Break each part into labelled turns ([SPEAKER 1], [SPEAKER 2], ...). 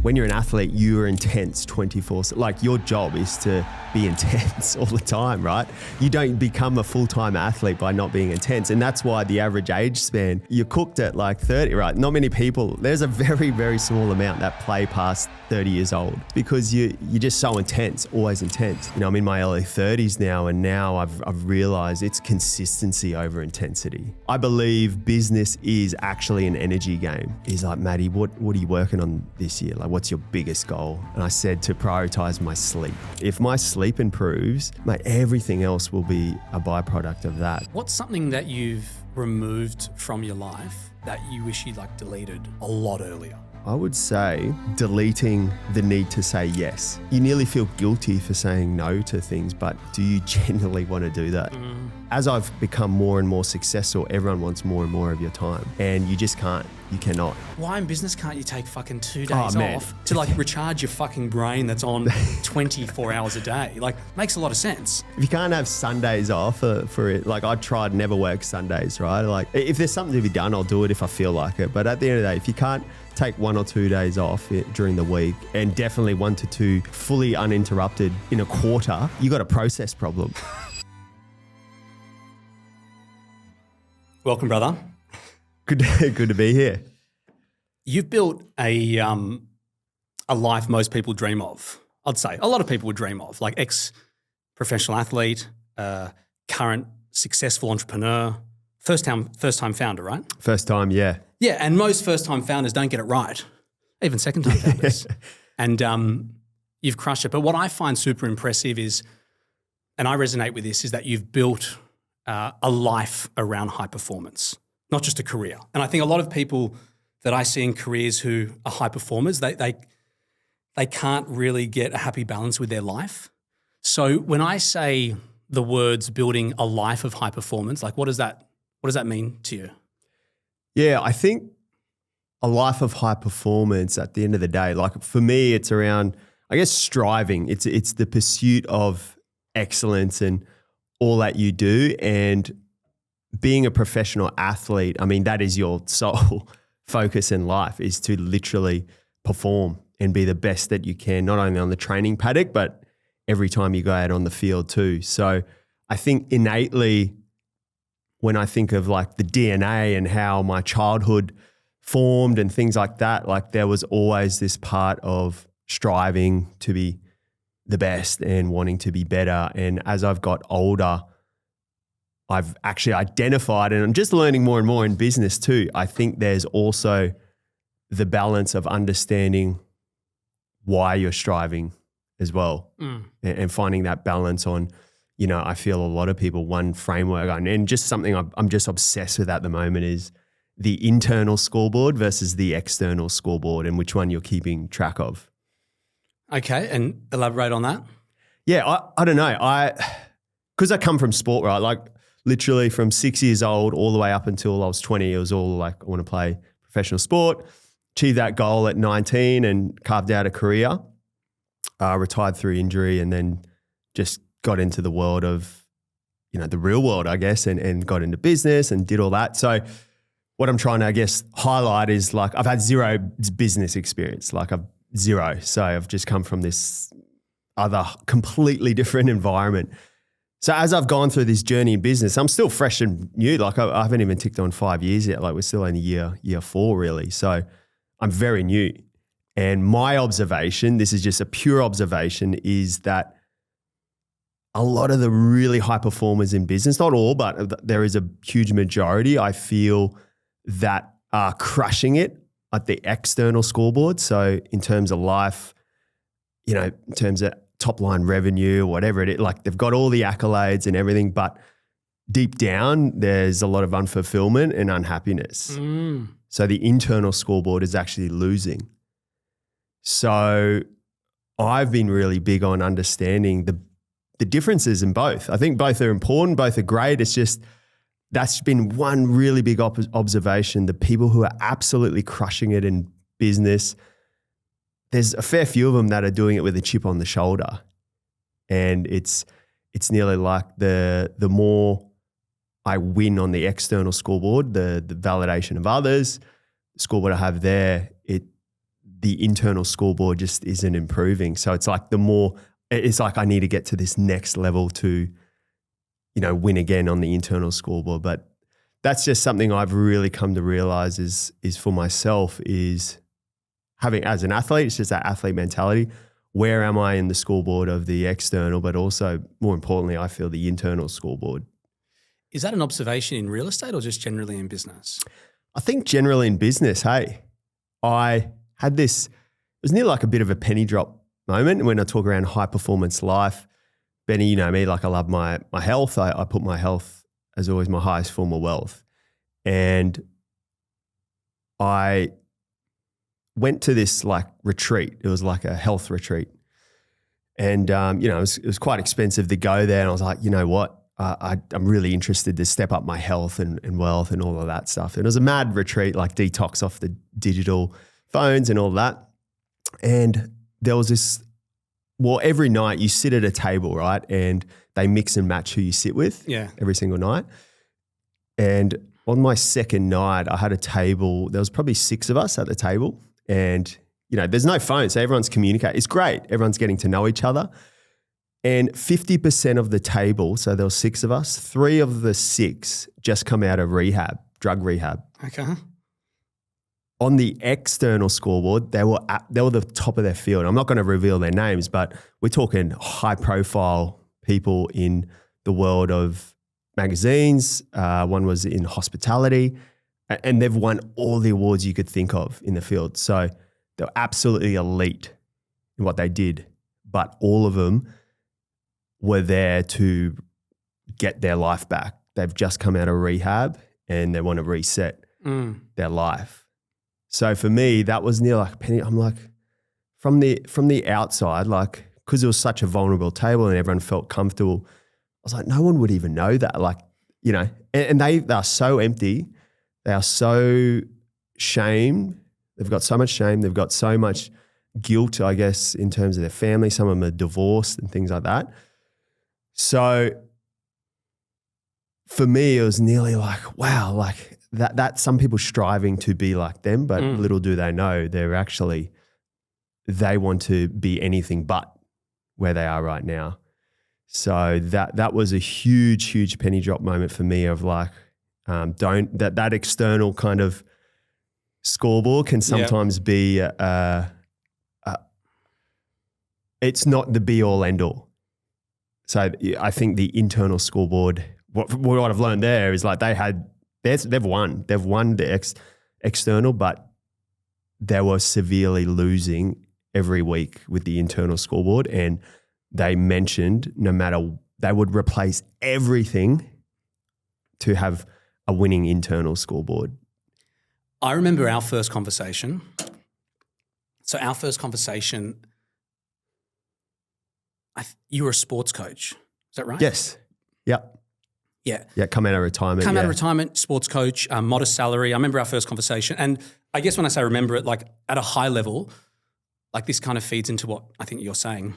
[SPEAKER 1] When you're an athlete, you're intense 24/7. Like your job is to be intense all the time, right? You don't become a full-time athlete by not being intense. And that's why the average age span, you're cooked at like 30, right? Not many people, there's a very, very small amount that play past 30 years old because you're just so intense, always intense. You know, I'm in my early 30s now, and now I've realized it's consistency over intensity. I believe business is actually an energy game. He's like, Matty, what are you working on this year? Like, what's your biggest goal? And I said to prioritize my sleep. If my sleep improves, mate, everything else will be a byproduct of that.
[SPEAKER 2] What's something that you've removed from your life that you wish you'd like deleted a lot earlier?
[SPEAKER 1] I would say deleting the need to say yes. You nearly feel guilty for saying no to things, but do you genuinely want to do that? As I've become more and more successful, everyone wants more and more of your time, and you just can't. You cannot.
[SPEAKER 2] Why in business can't you take fucking 2 days off to like recharge your fucking brain that's on 24 hours a day? Like, makes a lot of sense.
[SPEAKER 1] If you can't have Sundays off for it, like I tried never work Sundays, right? Like if there's something to be done, I'll do it if I feel like it. But at the end of the day, if you can't take 1 or 2 days off during the week, and definitely 1 to 2 fully uninterrupted in a quarter, you got a process problem.
[SPEAKER 2] Welcome, brother.
[SPEAKER 1] Good to be here.
[SPEAKER 2] You've built a life most people dream of. I'd say a lot of people would dream of, like ex-professional athlete, current successful entrepreneur, first time founder, right?
[SPEAKER 1] First time, yeah.
[SPEAKER 2] Yeah, and most first-time founders don't get it right, even second-time founders. And you've crushed it. But what I find super impressive is, and I resonate with this, is that you've built a life around high performance, not just a career. And I think a lot of people that I see in careers who are high performers, they can't really get a happy balance with their life. So when I say the words building a life of high performance, like what does that mean to you?
[SPEAKER 1] Yeah, I think a life of high performance at the end of the day, like for me, it's around, I guess, striving. It's the pursuit of excellence and all that you do. And being a professional athlete, I mean, that is your sole focus in life, is to literally perform and be the best that you can, not only on the training paddock, but every time you go out on the field too. So I think innately, when I think of like the DNA and how my childhood formed and things like that, like there was always this part of striving to be the best and wanting to be better. And as I've got older, I've actually identified, and I'm just learning more and more in business too, I think there's also the balance of understanding why you're striving as well, and finding that balance on, you know, I feel a lot of people, one framework, and just something I'm just obsessed with at the moment is the internal scoreboard versus the external scoreboard, and which one you're keeping track of.
[SPEAKER 2] Okay, and elaborate on that.
[SPEAKER 1] Yeah, I don't know. Because I come from sport, right? Like literally from 6 years old all the way up until I was 20, it was all like, I want to play professional sport, achieved that goal at 19 and carved out a career, retired through injury, and then just got into the world of, you know, the real world, I guess, and got into business and did all that. So what I'm trying to, I guess, highlight is like I've had zero business experience, like I've zero. So I've just come from this other completely different environment. So as I've gone through this journey in business, I'm still fresh and new. Like I haven't even ticked on 5 years yet. Like we're still in year 4 really. So I'm very new. And my observation, this is just a pure observation, is that a lot of the really high performers in business, not all, but there is a huge majority, I feel, that are crushing it at the external scoreboard. So in terms of life, you know, in terms of top line revenue, whatever it is, like they've got all the accolades and everything, but deep down there's a lot of unfulfillment and unhappiness. So the internal scoreboard is actually losing. So I've been really big on understanding the differences in both. I think both are important, both are great. It's just, that's been one really big observation. The people who are absolutely crushing it in business, there's a fair few of them that are doing it with a chip on the shoulder. And it's nearly like the more I win on the external scoreboard, the validation of others, the scoreboard I have there, the internal scoreboard just isn't improving. So it's like I need to get to this next level to, win again on the internal scoreboard. But that's just something I've really come to realize is for myself is having, as an athlete, it's just that athlete mentality. Where am I in the scoreboard of the external, but also more importantly, I feel the internal scoreboard.
[SPEAKER 2] Is that an observation in real estate or just generally in business?
[SPEAKER 1] I think generally in business, hey, I had this, it was nearly like a bit of a penny drop moment when I talk around high performance life. Benny, you know me, like I love my health. I put my health as always my highest form of wealth. And I went to this like retreat. It was like a health retreat. And, it was quite expensive to go there. And I was like, you know what? I'm really interested to step up my health and wealth and all of that stuff. And it was a mad retreat, like detox off the digital phones and all that. And there was this, every night you sit at a table, right? And they mix and match who you sit with every single night. And on my second night, I had a table. There was probably 6 of us at the table. And, there's no phone. So everyone's communicating. It's great. Everyone's getting to know each other. And 50% of the table, so there were 6 of us, 3 of the 6 just come out of rehab, drug rehab.
[SPEAKER 2] Okay.
[SPEAKER 1] On the external scoreboard, they were the top of their field. I'm not going to reveal their names, but we're talking high profile people in the world of magazines. One was in hospitality, and they've won all the awards you could think of in the field. So they're absolutely elite in what they did, but all of them were there to get their life back. They've just come out of rehab and they want to reset their life. So for me, that was near like a penny. I'm like, from the outside, like, because it was such a vulnerable table and everyone felt comfortable, I was like, no one would even know that. Like, and they are so empty. They are so shamed. They've got so much shame. They've got so much guilt, I guess, in terms of their family. Some of them are divorced and things like that. So for me, it was nearly like, wow, like that some people striving to be like them, but little do they know they want to be anything but where they are right now. So that was a huge, huge penny drop moment for me of like, that external kind of scoreboard can sometimes be, it's not the be all end all. So I think the internal scoreboard, what I've learned there is like they've won the external, but they were severely losing every week with the internal scoreboard. And they mentioned they would replace everything to have a winning internal scoreboard.
[SPEAKER 2] I remember our first conversation. So our first conversation, you were a sports coach. Is that right?
[SPEAKER 1] Yes. Yep.
[SPEAKER 2] Yeah.
[SPEAKER 1] Yeah, come out of retirement.
[SPEAKER 2] Out of retirement, sports coach, modest salary. I remember our first conversation. And I guess when I say remember it, like at a high level, like this kind of feeds into what I think you're saying.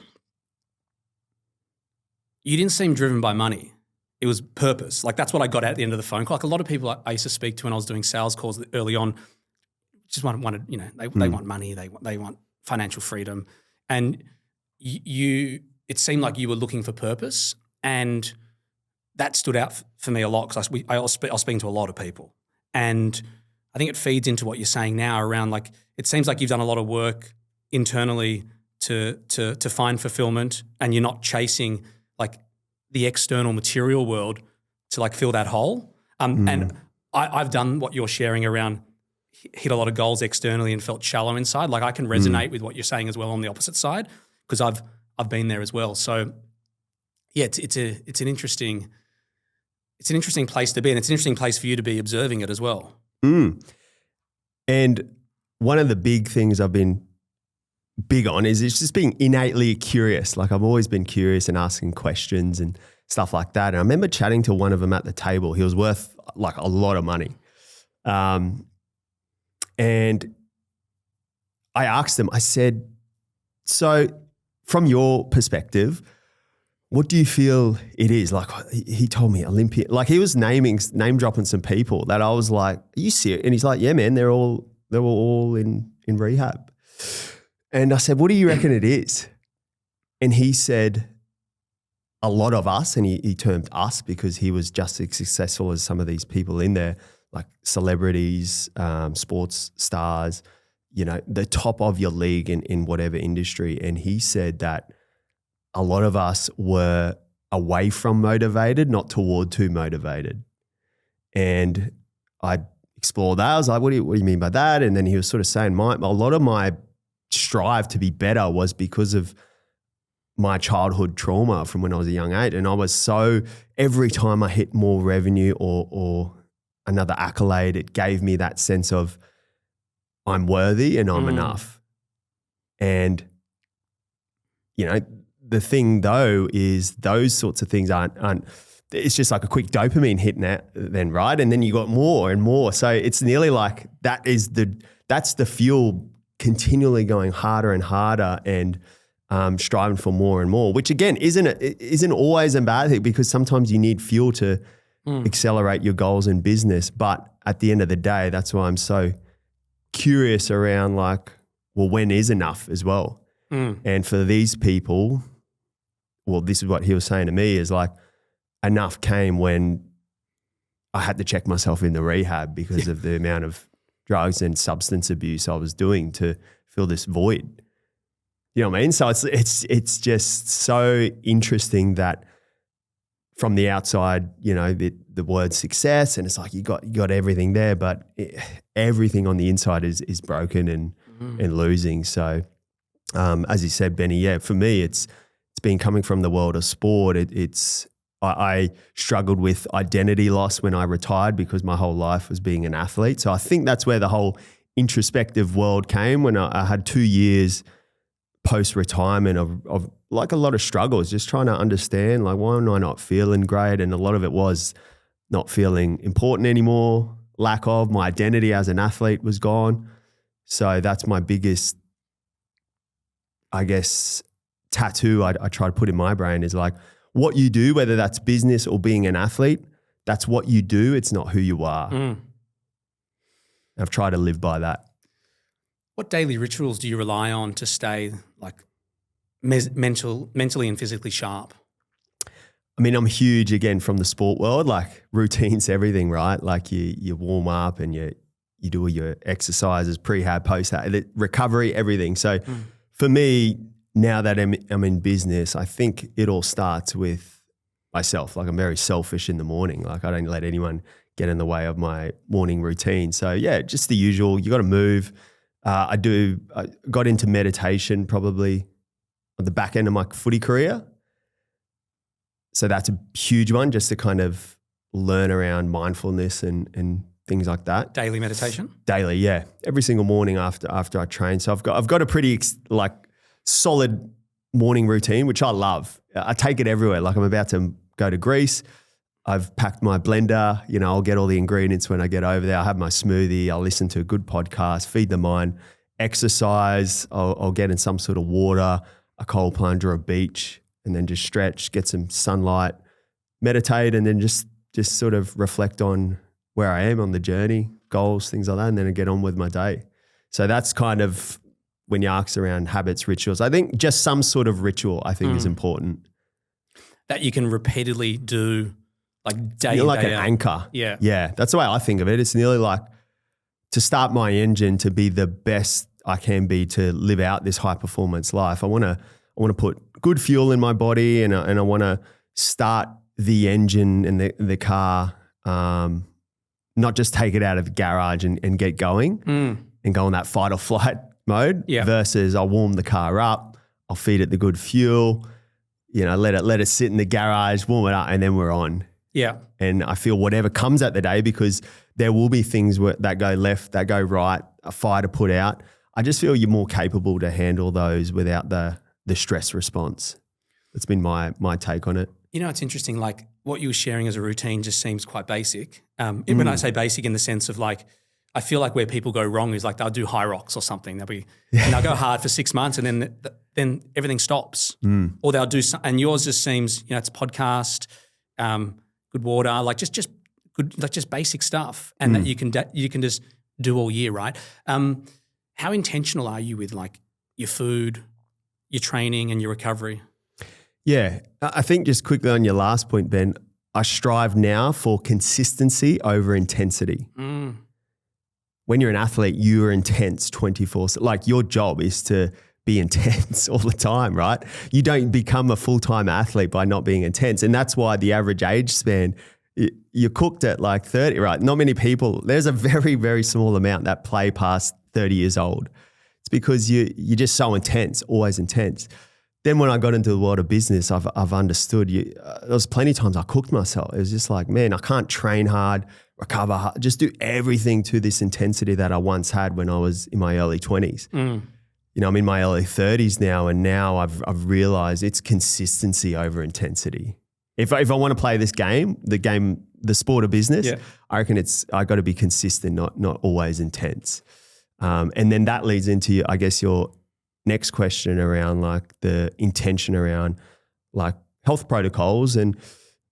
[SPEAKER 2] You didn't seem driven by money. It was purpose. Like that's what I got at the end of the phone call. Like a lot of people I used to speak to when I was doing sales calls early on, just wanted they want money, they want financial freedom. And it seemed like you were looking for purpose, and that stood out for me a lot because I was speaking to a lot of people. And I think it feeds into what you're saying now around like, it seems like you've done a lot of work internally to find fulfillment, and you're not chasing like the external material world to like fill that hole. And I've done what you're sharing around, hit a lot of goals externally and felt shallow inside. Like I can resonate with what you're saying as well on the opposite side, because I've been there as well. So yeah, it's an interesting place to be, and it's an interesting place for you to be observing it as well.
[SPEAKER 1] And one of the big things I've been big on is just being innately curious. Like I've always been curious and asking questions and stuff like that. And I remember chatting to one of them at the table. He was worth like a lot of money. And I asked him, I said, so from your perspective, what do you feel it is? Like he told me Olympian, like he was name dropping some people that I was like, are you serious? And he's like, yeah, man, they were all in rehab. And I said, what do you reckon it is? And he said, a lot of us, and he termed us because he was just as successful as some of these people in there, like celebrities, sports stars, the top of your league in whatever industry. And he said that a lot of us were away from motivated, not toward too motivated. And I explored that. I was like, what do you mean by that? And then he was sort of saying a lot of my strive to be better was because of my childhood trauma from when I was a young age. And I was so, every time I hit more revenue or another accolade, it gave me that sense of I'm worthy and I'm enough. And, the thing though is those sorts of things aren't it's just like a quick dopamine hit then, right? And then you got more and more. So it's nearly like that's the fuel continually going harder and harder and striving for more and more, which again isn't always a bad thing, because sometimes you need fuel to accelerate your goals in business. But at the end of the day, that's why I'm so curious around when is enough as well? And for these people, this is what he was saying to me, is enough came when I had to check myself in the rehab because of the amount of drugs and substance abuse I was doing to fill this void. You know what I mean? So it's just so interesting that from the outside, the word success, and it's like you got everything there, but everything on the inside is broken and losing. So as you said, Benny, for me, it's been coming from the world of sport. I struggled with identity loss when I retired because my whole life was being an athlete. So I think that's where the whole introspective world came, when I had 2 years post-retirement of a lot of struggles, just trying to understand why am I not feeling great? And a lot of it was not feeling important anymore, lack of my identity as an athlete was gone. So that's my biggest, I guess, tattoo I try to put in my brain is what you do, whether that's business or being an athlete, that's what you do. It's not who you are. I've tried to live by that.
[SPEAKER 2] What daily rituals do you rely on to stay mentally and physically sharp?
[SPEAKER 1] I mean, I'm huge again from the sport world, routines, everything, right? You warm up and you do all your exercises, prehab, post-hab, recovery, everything. So for me, now that I'm in business, I think it all starts with myself. I'm very selfish in the morning. I don't let anyone get in the way of my morning routine. So just the usual. You got to move. I got into meditation probably at the back end of my footy career. So that's a huge one, just to kind of learn around mindfulness and things like that.
[SPEAKER 2] Daily meditation?
[SPEAKER 1] Daily, yeah. Every single morning after I train. So I've got a pretty solid morning routine, which I love. I take it everywhere. I'm about to go to Greece. I've packed my blender. I'll get all the ingredients when I get over there. I'll have my smoothie. I'll listen to a good podcast, feed the mind, exercise. I'll get in some sort of water, a cold plunge or a beach, and then just stretch, get some sunlight, meditate, and then just sort of reflect on where I am on the journey, goals, things like that, and then I get on with my day. So that's kind of when you ask around habits, rituals. I think just some sort of ritual I think is important.
[SPEAKER 2] That you can repeatedly do day in,
[SPEAKER 1] like
[SPEAKER 2] day
[SPEAKER 1] an
[SPEAKER 2] out.
[SPEAKER 1] anchor.
[SPEAKER 2] Yeah.
[SPEAKER 1] Yeah. That's the way I think of it. It's nearly like to start my engine to be the best I can be to live out this high performance life. I want to put good fuel in my body and I want to start the engine and the car, not just take it out of the garage and get going and go on that fight or flight mode versus I'll warm the car up, I'll feed it the good fuel, let it sit in the garage, warm it up, and then we're on.
[SPEAKER 2] Yeah.
[SPEAKER 1] And I feel whatever comes at the day, because there will be things that go left, that go right, a fire to put out. I just feel you're more capable to handle those without the stress response. That's been my take on it.
[SPEAKER 2] It's interesting, what you were sharing as a routine just seems quite basic. When I say basic in the sense of I feel like where people go wrong is they'll do high rocks or something. They'll go hard for 6 months and then everything stops. Or they'll do and yours just seems, it's podcast, good water, just good, just basic stuff, and that you can just do all year, right? How intentional are you with like your food, your training and your recovery?
[SPEAKER 1] Yeah. I think just quickly on your last point, Ben, I strive now for consistency over intensity. When you're an athlete, you are intense 24/7. Like your job is to be intense all the time, right? You don't become a full-time athlete by not being intense. And that's why the average age span, you're cooked at like 30, right? Not many people, there's a very, very small amount that play past 30 years old. It's because you're just so intense, always intense. Then when I got into the world of business, I've understood there was plenty of times I cooked myself. It was just like, man, I can't train hard, recover hard, just do everything to this intensity that I once had when I was in my early 20s. You know, I'm in my early 30s now, and now I've realized it's consistency over intensity. If I want to play this game, the sport of business, I reckon I got to be consistent, not always intense. And then that leads into, I guess, your next question around like the intention around like health protocols and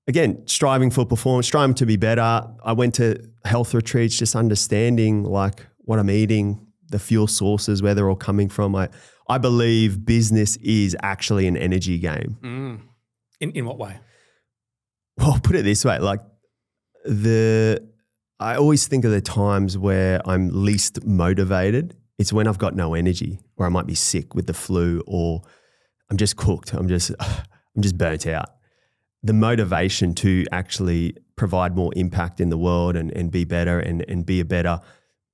[SPEAKER 1] again, striving for performance, striving to be better. I went to health retreats, just understanding like what I'm eating, the fuel sources, where they're all coming from. I believe business is actually an energy game.
[SPEAKER 2] In what way?
[SPEAKER 1] Well, put it this way, like I always think of the times where I'm least motivated. It's when I've got no energy, or I might be sick with the flu, or I'm just cooked. I'm just burnt out. The motivation to actually provide more impact in the world and be better and be a better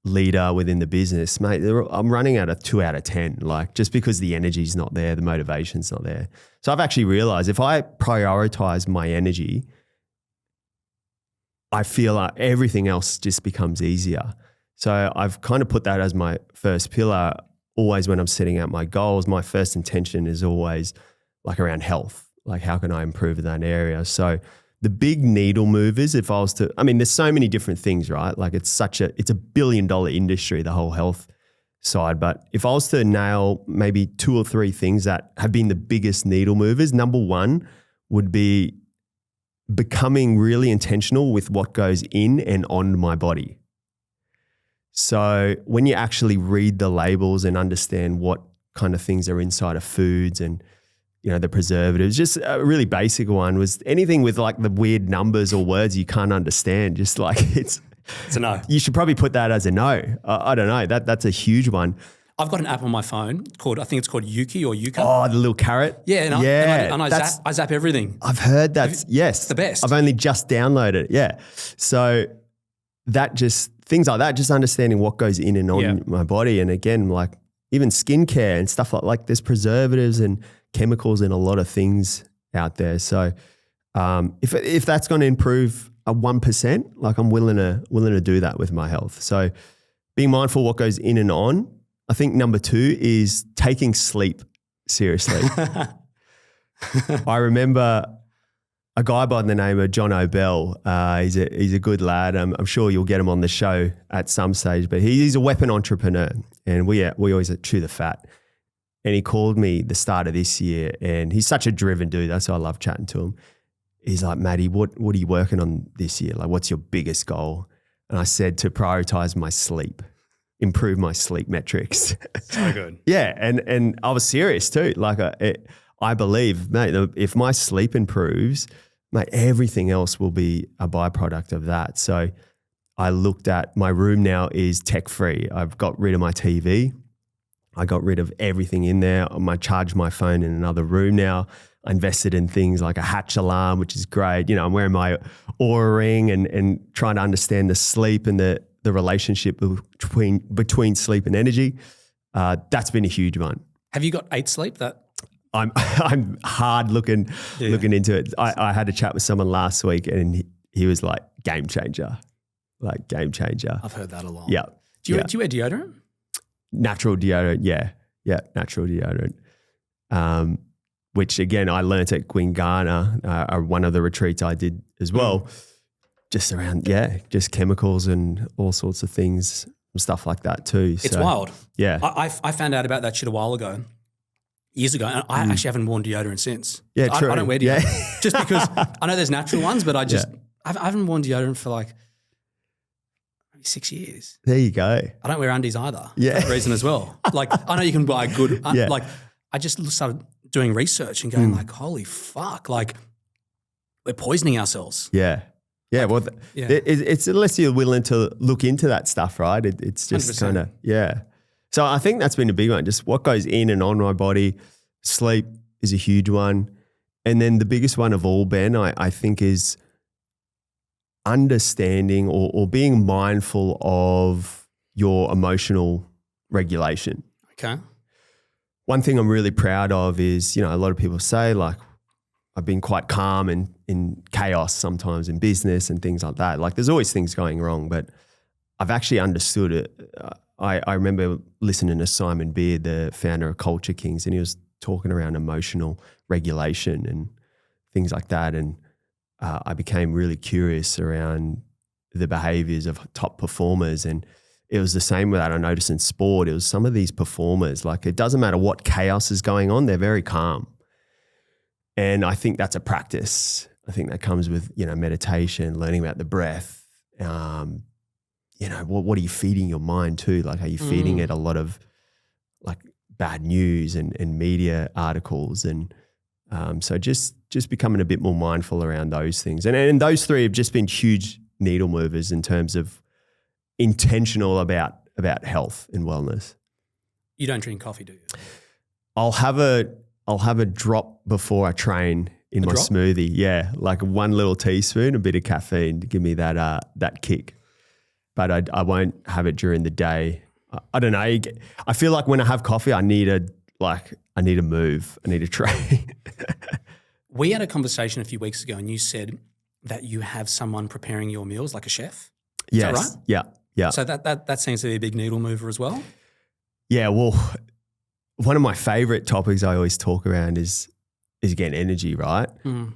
[SPEAKER 1] leader within the business, mate, I'm running at a 2 out of 10, like just because the energy's not there, the motivation's not there. So I've actually realized if I prioritize my energy, I feel like everything else just becomes easier. So I've kind of put that as my first pillar. Always when I'm setting out my goals, my first intention is always like around health. Like how can I improve in that area? So the big needle movers, if I was to, I mean, there's so many different things, right? Like it's a $1 billion industry, the whole health side. But if I was to nail maybe 2 or 3 things that have been the biggest needle movers, number one would be becoming really intentional with what goes in and on my body. So when you actually read the labels and understand what kind of things are inside of foods and, you know, the preservatives, just a really basic one was anything with like the weird numbers or words you can't understand. Just like it's
[SPEAKER 2] a no.
[SPEAKER 1] You should probably put that as a no. I don't know. That's a huge one.
[SPEAKER 2] I've got an app on my phone called, I think it's called Yuki or Yuka.
[SPEAKER 1] Oh, the little carrot.
[SPEAKER 2] Yeah, and I zap everything.
[SPEAKER 1] I've heard that's, yes.
[SPEAKER 2] It's the best.
[SPEAKER 1] I've only just downloaded it, yeah. So that just, things like that, just understanding what goes in and on my body. And again, like even skincare and stuff like there's preservatives and chemicals in a lot of things out there. So if that's going to improve a 1%, like I'm willing to do that with my health. So being mindful what goes in and on. I think number 2 is taking sleep seriously. I remember a guy by the name of John O'Bell. He's a good lad. I'm sure you'll get him on the show at some stage, but he's a weapon entrepreneur, and we always chew the fat. And he called me the start of this year, and he's such a driven dude. That's why I love chatting to him. He's like, Matty, what are you working on this year? Like, what's your biggest goal? And I said to prioritize my sleep. Improve my sleep metrics.
[SPEAKER 2] So good.
[SPEAKER 1] Yeah, and I was serious too. Like I believe, mate, if my sleep improves, mate, everything else will be a byproduct of that. So I looked at my room now is tech free. I've got rid of my TV. I got rid of everything in there. I charge my phone in another room now. I invested in things like a Hatch alarm, which is great. You know, I'm wearing my Oura ring and trying to understand the sleep and the relationship between sleep and energy. That's been a huge one.
[SPEAKER 2] Have you got 8 sleep?
[SPEAKER 1] I'm hard looking into it. I had a chat with someone last week and he was like, game changer.
[SPEAKER 2] I've heard that a lot.
[SPEAKER 1] Yeah.
[SPEAKER 2] Do you wear deodorant?
[SPEAKER 1] Natural deodorant, yeah. Yeah, natural deodorant. Which again, I learned at Gwingana, one of the retreats I did as well. Just around, just chemicals and all sorts of things and stuff like that too.
[SPEAKER 2] It's wild.
[SPEAKER 1] Yeah.
[SPEAKER 2] I found out about that shit a while ago, years ago, and I actually haven't worn deodorant since.
[SPEAKER 1] Yeah, true.
[SPEAKER 2] I don't wear deodorant just because I know there's natural ones, but I haven't worn deodorant for like maybe 6 years.
[SPEAKER 1] There you go.
[SPEAKER 2] I don't wear undies either.
[SPEAKER 1] Yeah.
[SPEAKER 2] For that reason as well. Like, I know you can buy good,
[SPEAKER 1] Yeah.
[SPEAKER 2] like, I just started doing research and going like, holy fuck, like we're poisoning ourselves.
[SPEAKER 1] Yeah. Yeah. Well, it's unless you're willing to look into that stuff, right? It's just
[SPEAKER 2] 100%.
[SPEAKER 1] kind of, yeah. So I think that's been a big one. Just what goes in and on my body. Sleep is a huge one. And then the biggest one of all, Ben, I think is understanding or being mindful of your emotional regulation.
[SPEAKER 2] Okay.
[SPEAKER 1] One thing I'm really proud of is, a lot of people say like, I've been quite calm and in chaos sometimes in business and things like that. Like there's always things going wrong, but I've actually understood it. I remember listening to Simon Beard, the founder of Culture Kings, and he was talking around emotional regulation and things like that. And I became really curious around the behaviors of top performers. And it was the same with that I noticed in sport. It was some of these performers, like it doesn't matter what chaos is going on, they're very calm. And I think that's a practice. I think that comes with, meditation, learning about the breath. What are you feeding your mind to? Like, are you feeding it a lot of like bad news and media articles? And so just becoming a bit more mindful around those things. And those three have just been huge needle movers in terms of intentional about health and wellness.
[SPEAKER 2] You don't drink coffee, do you?
[SPEAKER 1] I'll have a drop before I train in my smoothie. Yeah, like one little teaspoon, a bit of caffeine to give me that kick. But I won't have it during the day. I don't know. I feel like when I have coffee, I need to move. I need to train.
[SPEAKER 2] We had a conversation a few weeks ago, and you said that you have someone preparing your meals, like a chef. Is that right?
[SPEAKER 1] Yeah.
[SPEAKER 2] So that seems to be a big needle mover as well.
[SPEAKER 1] Yeah. Well, one of my favorite topics I always talk around is again energy, right?
[SPEAKER 2] Mm.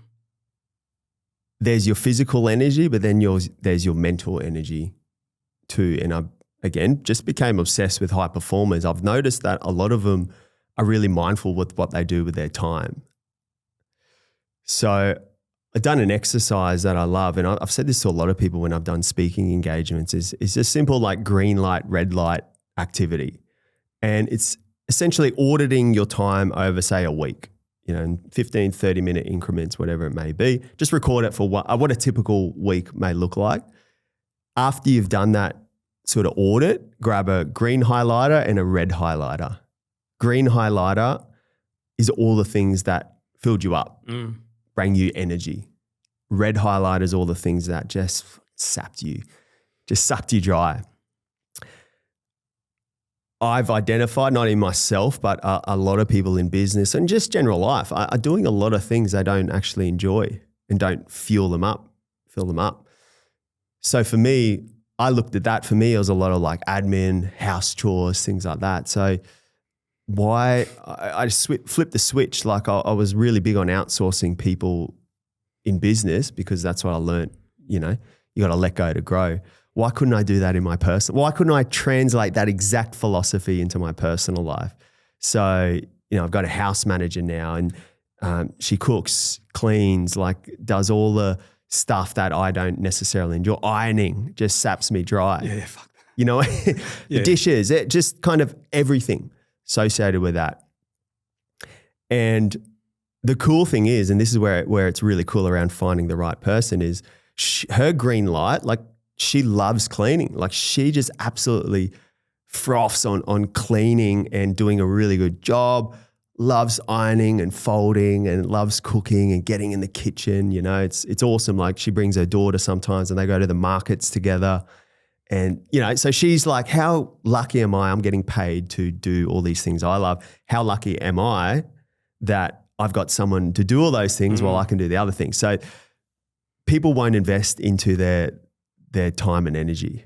[SPEAKER 1] There's your physical energy, but then there's your mental energy too. And I, again, just became obsessed with high performers. I've noticed that a lot of them are really mindful with what they do with their time. So I've done an exercise that I love, and I've said this to a lot of people when I've done speaking engagements, is just simple like green light, red light activity. And it's essentially auditing your time over, say, a week, in 15, 30-minute increments, whatever it may be. Just record it for what a typical week may look like. After you've done that sort of audit, grab a green highlighter and a red highlighter. Green highlighter is all the things that filled you up, bring you energy. Red highlighter is all the things that just sucked you dry. I've identified, not in myself, but a lot of people in business and just general life are doing a lot of things they don't actually enjoy and don't fill them up. So for me, I looked at that. For me, it was a lot of like admin, house chores, things like that. So why I just flipped the switch. Like I was really big on outsourcing people in business because that's what I learned. You got to let go to grow. Why couldn't I do that in my personal? Why couldn't I translate that exact philosophy into my personal life? So, I've got a house manager now, and she cooks, cleans, like does all the stuff that I don't necessarily enjoy. Ironing just saps me dry.
[SPEAKER 2] Yeah, fuck that.
[SPEAKER 1] The dishes, it just kind of everything associated with that. And the cool thing is, and this is where it's really cool around finding the right person, is her green light, like she loves cleaning. Like she just absolutely froths on cleaning and doing a really good job, loves ironing and folding and loves cooking and getting in the kitchen. It's awesome. Like she brings her daughter sometimes and they go to the markets together. And, so she's like, how lucky am I? I'm getting paid to do all these things I love. How lucky am I that I've got someone to do all those things while I can do the other things? So people won't invest into their time and energy.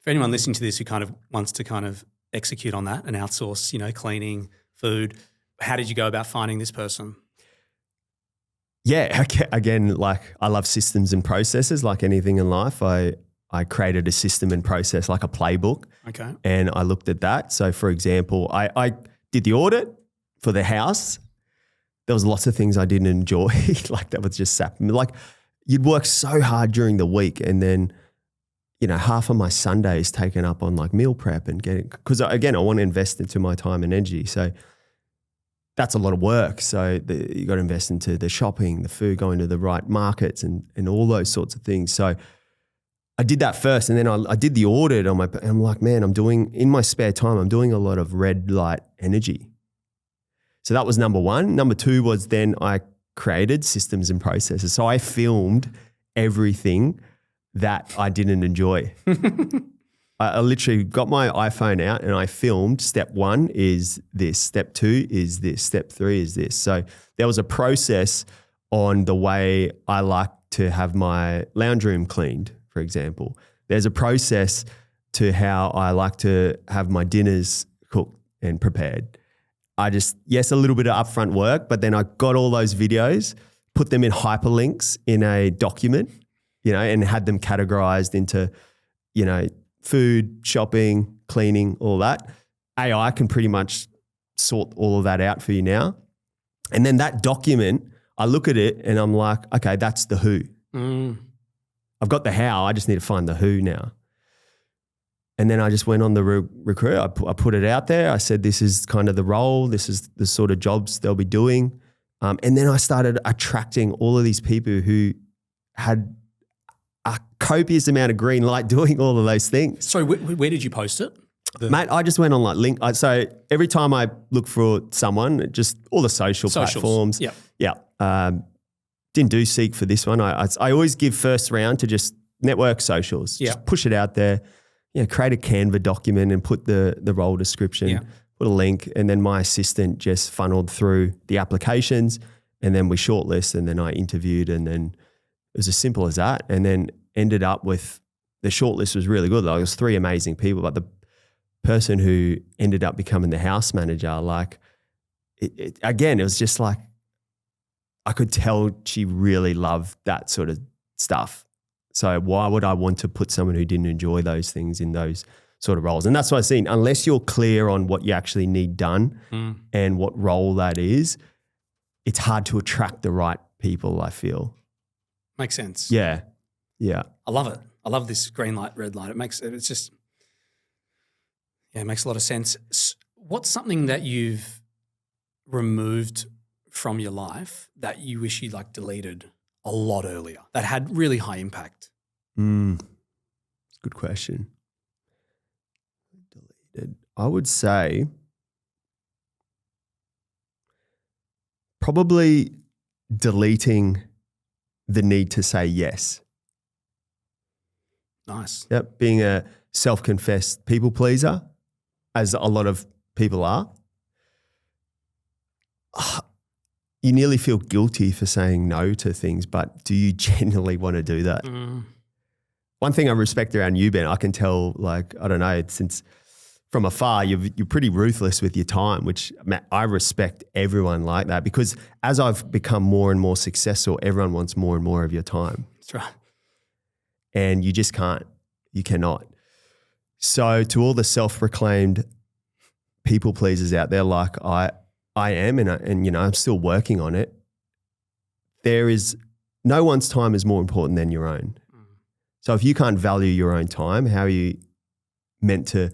[SPEAKER 2] For anyone listening to this who kind of wants to kind of execute on that and outsource, cleaning, food, how did you go about finding this person?
[SPEAKER 1] Yeah, again, like I love systems and processes. Like anything in life, I created a system and process, like a playbook.
[SPEAKER 2] Okay.
[SPEAKER 1] And I looked at that. So for example, I did the audit for the house. There was lots of things I didn't enjoy, like that was just sapping me. Like you'd work so hard during the week and then, half of my Sunday is taken up on like meal prep and because again, I want to invest into my time and energy. So that's a lot of work. So you got to invest into the shopping, the food, going to the right markets and all those sorts of things. So I did that first, and then I did the audit on and I'm like, man, in my spare time, I'm doing a lot of red light energy. So that was number one. Number two was then I created systems and processes. So I filmed everything that I didn't enjoy. I literally got my iPhone out and I filmed step one is this, step two is this, step three is this. So there was a process on the way I like to have my lounge room cleaned, for example. There's a process to how I like to have my dinners cooked and prepared. A little bit of upfront work, but then I got all those videos, put them in hyperlinks in a document, and had them categorized into, food, shopping, cleaning, all that. AI can pretty much sort all of that out for you now. And then that document, I look at it and I'm like, okay, that's the who. I've got the how, I just need to find the who now. And then I just went on the recruit. I put it out there. I said, this is kind of the role. This is the sort of jobs they'll be doing. And then I started attracting all of these people who had a copious amount of green light doing all of those things.
[SPEAKER 2] So where did you post it?
[SPEAKER 1] Mate, I just went on like link. So every time I look for someone, just all the social platforms.
[SPEAKER 2] Yep.
[SPEAKER 1] Yeah. Didn't do Seek for this one. I always give first round to just network socials.
[SPEAKER 2] Yeah.
[SPEAKER 1] Just push it out there. Create a Canva document and put the role description, put a link, and then my assistant just funneled through the applications, and then we shortlist, and then I interviewed, and then it was as simple as that. And then ended up with the shortlist was really good. Like, it was 3 amazing people, but the person who ended up becoming the house manager, like again, it was just like I could tell she really loved that sort of stuff. So why would I want to put someone who didn't enjoy those things in those sort of roles? And that's what I've seen. Unless you're clear on what you actually need done and what role that is, it's hard to attract the right people, I feel.
[SPEAKER 2] Makes sense.
[SPEAKER 1] Yeah.
[SPEAKER 2] I love it. I love this green light, red light. It makes a lot of sense. What's something that you've removed from your life that you wish you deleted a lot earlier, that had really high impact?
[SPEAKER 1] It's a good question. Deleted. I would say probably deleting the need to say yes.
[SPEAKER 2] Nice.
[SPEAKER 1] Yep. Being a self-confessed people pleaser, as a lot of people are. You nearly feel guilty for saying no to things, but do you genuinely want to do that? One thing I respect around you, Ben, I can tell, I don't know, since from afar, you're pretty ruthless with your time, which I respect everyone like that, because as I've become more and more successful, everyone wants more and more of your time.
[SPEAKER 2] That's right.
[SPEAKER 1] And you just can't. You cannot. So to all the self-proclaimed people pleasers out there, like I am, and I'm still working on it. There is no one's time is more important than your own. So if you can't value your own time, how are you meant to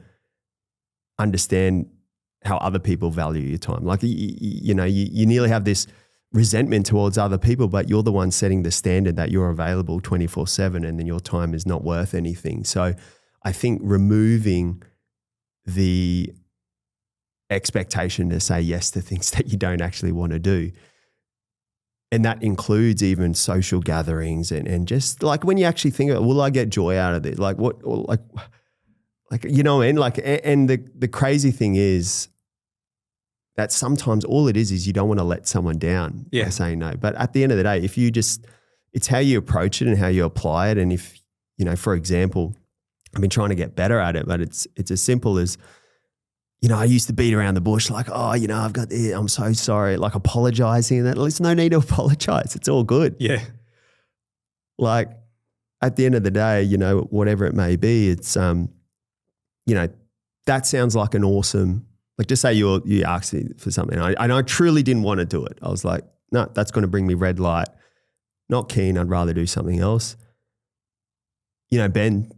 [SPEAKER 1] understand how other people value your time? You nearly have this resentment towards other people, but you're the one setting the standard that you're available 24/7, and then your time is not worth anything. So I think removing the expectation to say yes to things that you don't actually want to do. And that includes even social gatherings and just when you actually think, will I get joy out of it? And the crazy thing is that sometimes all it is you don't want to let someone down by saying no. But at the end of the day, if you it's how you approach it and how you apply it. And if, for example, I've been trying to get better at it, but it's as simple as, I used to beat around the bush I've got this, I'm so sorry, apologizing. There's no need to apologize. It's all good.
[SPEAKER 2] Yeah.
[SPEAKER 1] At the end of the day, whatever it may be, it's, that sounds like an awesome, just say you asked me for something and I truly didn't want to do it. I was like, no, that's going to bring me red light. Not keen. I'd rather do something else. Ben,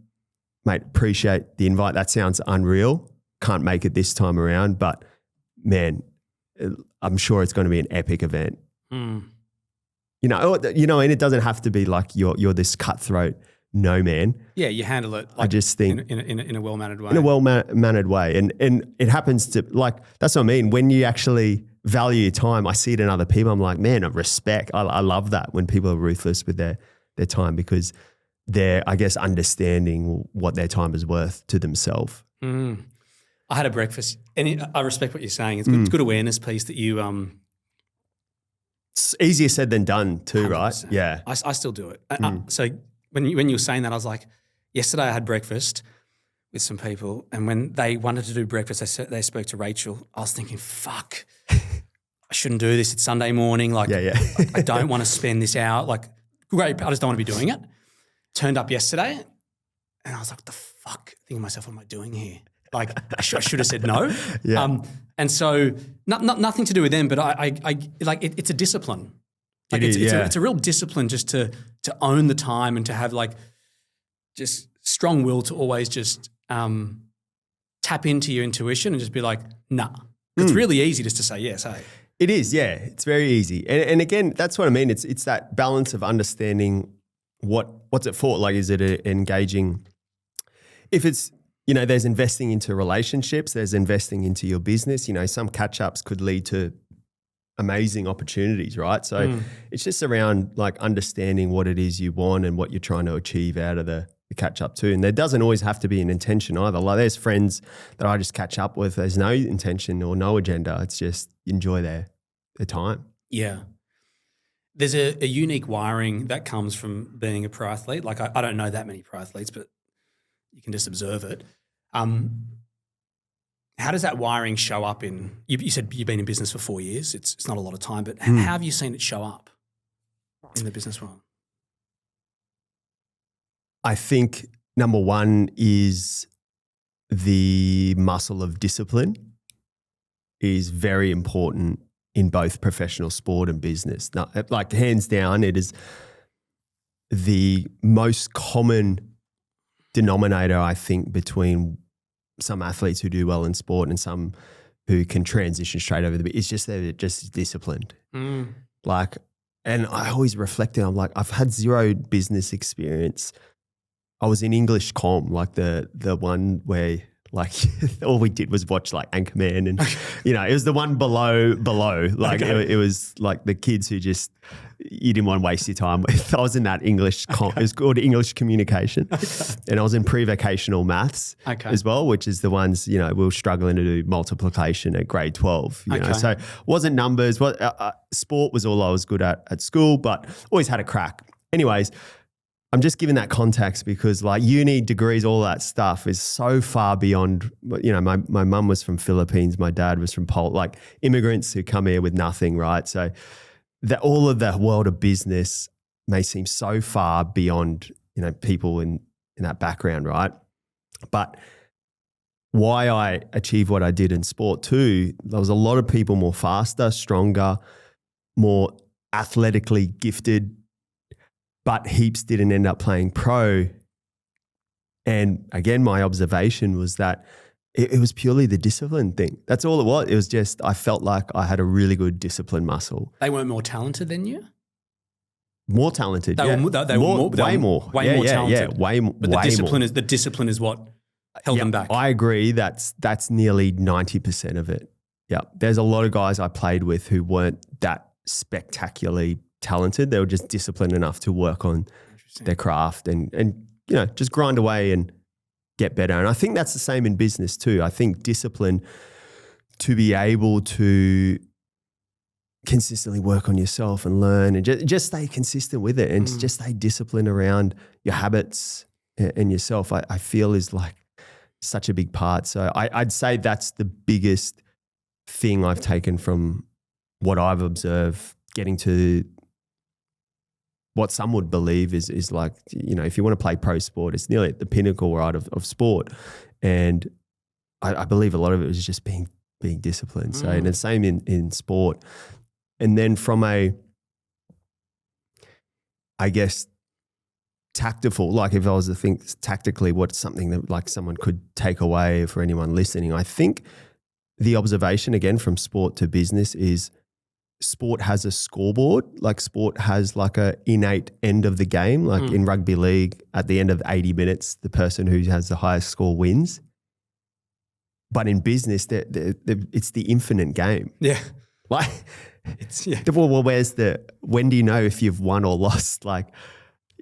[SPEAKER 1] mate, appreciate the invite. That sounds unreal. Can't make it this time around, but man, I'm sure it's going to be an epic event.
[SPEAKER 2] Mm.
[SPEAKER 1] You know, and it doesn't have to be like you're this cutthroat no man.
[SPEAKER 2] Yeah, you handle it. Like
[SPEAKER 1] I just think
[SPEAKER 2] in a well-mannered way.
[SPEAKER 1] In a well-mannered way, and it happens to like that's what I mean. When you actually value your time, I see it in other people. I'm like, man, I respect. I love that when people are ruthless with their time because they're, I guess, understanding what their time is worth to themselves.
[SPEAKER 2] Mm. I had a breakfast, and I respect what you're saying. It's good awareness piece that you.
[SPEAKER 1] It's easier said than done too,
[SPEAKER 2] 100%.
[SPEAKER 1] right? Yeah,
[SPEAKER 2] I still do it. So when you were saying that, I was like, yesterday I had breakfast with some people, and when they wanted to do breakfast, they spoke to Rachel. I was thinking, fuck, I shouldn't do this. It's Sunday morning. Like,
[SPEAKER 1] yeah.
[SPEAKER 2] I don't want to spend this out. Like, great, I just don't want to be doing it. Turned up yesterday, and I was like, the fuck? Thinking to myself, what am I doing here? Like, I should have said no.
[SPEAKER 1] Yeah.
[SPEAKER 2] And so, nothing to do with them, but I like it's a discipline. Like it's a real discipline just to own the time and to have like just strong will to always just tap into your intuition and just be like, nah. It's really easy just to say yes, hey.
[SPEAKER 1] It is, yeah. It's very easy. And again, that's what I mean. It's that balance of understanding what's it for? Like, is it engaging? If it's, there's investing into relationships, there's investing into your business, some catch-ups could lead to amazing opportunities, right? So it's just around like understanding what it is you want and what you're trying to achieve out of the catch-up too. And there doesn't always have to be an intention either. Like there's friends that I just catch up with. There's no intention or no agenda. It's just enjoy their time.
[SPEAKER 2] Yeah. There's a unique wiring that comes from being a pro athlete. Like I don't know that many pro athletes, but you can just observe it. How does that wiring show up in, you said you've been in business for 4 years. It's not a lot of time, but how have you seen it show up in the business world?
[SPEAKER 1] I think number one is the muscle of discipline is very important in both professional sport and business. Now, like hands down, it is the most common denominator, I think, between some athletes who do well in sport and some who can transition straight over the bit. It's just they're just disciplined. Like, and I always reflected, I'm like, I've had zero business experience. I was in English comm, like the one where like all we did was watch like Anchorman and, it was the one below. Like it was like the kids who just, you didn't want to waste your time with. I was in that English, it was called English communication. And I was in pre-vocational maths as well, which is the ones, we were struggling to do multiplication at grade 12, you know. So it wasn't numbers. Sport was all I was good at school, but always had a crack. Anyways, I'm just giving that context because like uni degrees, all that stuff is so far beyond, my mum was from Philippines, my dad was from Poland, like immigrants who come here with nothing, right? So that all of the world of business may seem so far beyond, people in that background, right? But why I achieved what I did in sport too, there was a lot of people more faster, stronger, more athletically gifted, but heaps didn't end up playing pro. And again, my observation was that it was purely the discipline thing. That's all it was. It was just, I felt like I had a really good discipline muscle.
[SPEAKER 2] They weren't more talented than you?
[SPEAKER 1] More talented,
[SPEAKER 2] Way more talented.
[SPEAKER 1] Yeah, way more.
[SPEAKER 2] But the discipline is what held them back.
[SPEAKER 1] I agree. That's nearly 90% of it. Yeah. There's a lot of guys I played with who weren't that spectacularly talented. They were just disciplined enough to work on their craft and just grind away and get better. And I think that's the same in business too. I think discipline to be able to consistently work on yourself and learn and just stay consistent with it and just stay disciplined around your habits and yourself, I feel is like such a big part. So I'd say that's the biggest thing I've taken from what I've observed, getting to what some would believe is like, if you want to play pro sport, it's nearly at the pinnacle, right, of sport. And I believe a lot of it was just being disciplined. So, and the same in sport. And then from I guess, tactful, like if I was to think tactically what's something that like someone could take away for anyone listening, I think the observation again from sport to business is sport has a scoreboard, like sport has like a innate end of the game. Like in rugby league, at the end of 80 minutes, the person who has the highest score wins. But in business, it's the infinite game.
[SPEAKER 2] Yeah.
[SPEAKER 1] Like, well, when do you know if you've won or lost? Like,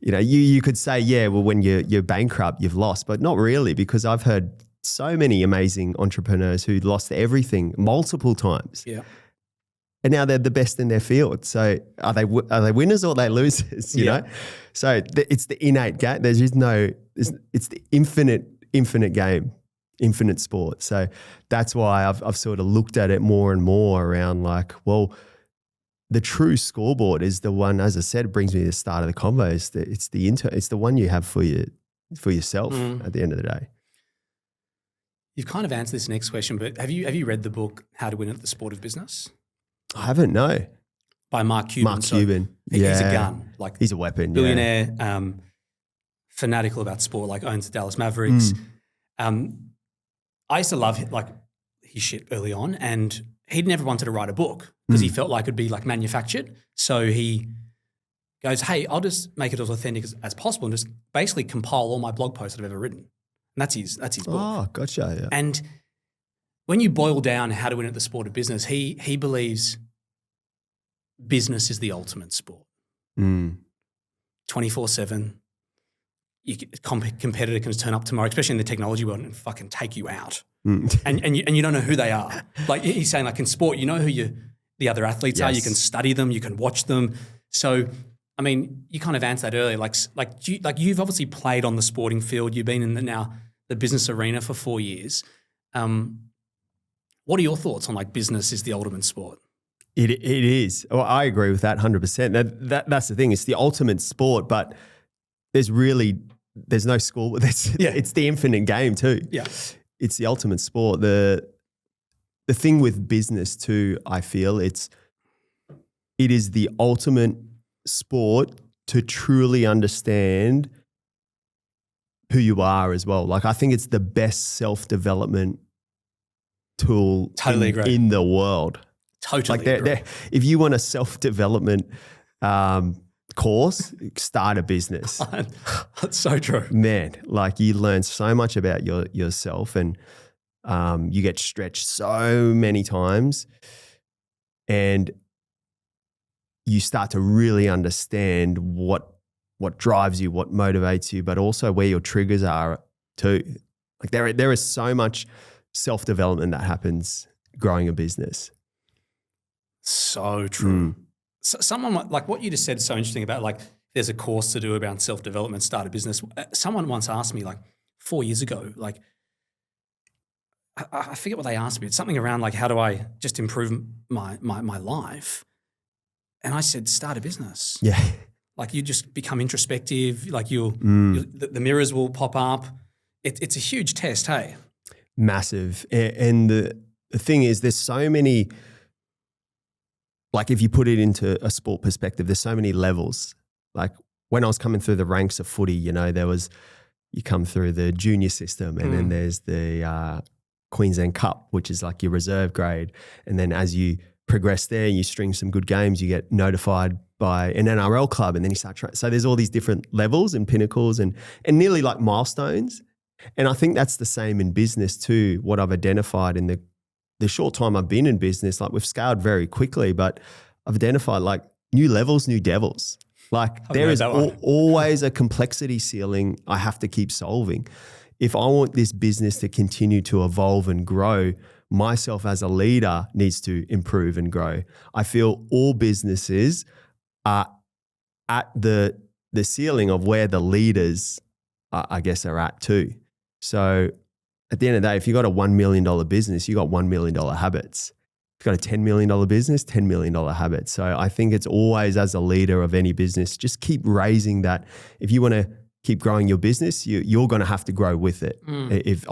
[SPEAKER 1] you know, you could say, yeah, well, when you're bankrupt, you've lost, but not really, because I've heard so many amazing entrepreneurs who lost everything multiple times.
[SPEAKER 2] Yeah.
[SPEAKER 1] And now they're the best in their field. So are they winners or are they losers, you know? So it's the innate game. There's just it's the infinite game, infinite sport. So that's why I've sort of looked at it more and more around like, well, the true scoreboard is the one, as I said, it brings me to the start of the convo. It's the one you have for yourself at the end of the day.
[SPEAKER 2] You've kind of answered this next question, but have you read the book How to Win at the Sport of Business?
[SPEAKER 1] I haven't, no.
[SPEAKER 2] By Mark Cuban.
[SPEAKER 1] Mark Cuban.
[SPEAKER 2] He's a gun. Like
[SPEAKER 1] he's a weapon.
[SPEAKER 2] Billionaire, fanatical about sport, like owns the Dallas Mavericks. I used to love his shit early on, and he'd never wanted to write a book because he felt like it'd be like manufactured. So he goes, hey, I'll just make it as authentic as possible and just basically compile all my blog posts that I've ever written. And that's his book.
[SPEAKER 1] Oh, gotcha. Yeah.
[SPEAKER 2] And when you boil down How to Win at the Sport of Business, he believes business is the ultimate sport. 24/7. Competitor can just turn up tomorrow, especially in the technology world, and fucking take you out. And you don't know who they are. Like he's saying, like in sport, you know who the other athletes are. You can study them. You can watch them. So, I mean, you kind of answered that earlier. Like you've obviously played on the sporting field. You've been in the business arena for 4 years. What are your thoughts on like business is the ultimate sport?
[SPEAKER 1] It is. Well, I agree with that 100%. That's the thing. It's the ultimate sport, but there's no score. It's the infinite game too.
[SPEAKER 2] Yeah.
[SPEAKER 1] It's the ultimate sport. The thing with business too, I feel it is the ultimate sport to truly understand who you are as well. Like I think it's the best self-development tool in the world.
[SPEAKER 2] Totally agree.
[SPEAKER 1] If you want a self-development course, start a business.
[SPEAKER 2] That's so true.
[SPEAKER 1] Man, like you learn so much about yourself and you get stretched so many times and you start to really understand what drives you, what motivates you, but also where your triggers are too. Like there is so much self-development that happens growing a business.
[SPEAKER 2] So true. So someone like what you just said is so interesting about like there's a course to do about self-development, start a business. Someone once asked me like 4 years ago, like I forget what they asked me. It's something around like how do I just improve my life? And I said, start a business.
[SPEAKER 1] Yeah.
[SPEAKER 2] Like you just become introspective. Like the mirrors will pop up. It's a huge test, hey?
[SPEAKER 1] Massive. And the thing is there's so many, like if you put it into a sport perspective, there's so many levels. Like when I was coming through the ranks of footy, you know, you come through the junior system and then there's the Queensland Cup, which is like your reserve grade. And then as you progress there and you string some good games, you get notified by an NRL club and then you start trying. So there's all these different levels and pinnacles and nearly like milestones. And I think that's the same in business too. What I've identified in the short time I've been in business, like we've scaled very quickly, but I've identified like new levels, new devils. Like there is always a complexity ceiling I have to keep solving. If I want this business to continue to evolve and grow, myself as a leader needs to improve and grow. I feel all businesses are at the ceiling of where the leaders, I guess, are at too. So at the end of the day, if you've got a $1 million business, you've got $1 million habits. If you've got a $10 million business, $10 million habits. So I think it's always as a leader of any business, just keep raising that. If you want to keep growing your business, you're going to have to grow with it. If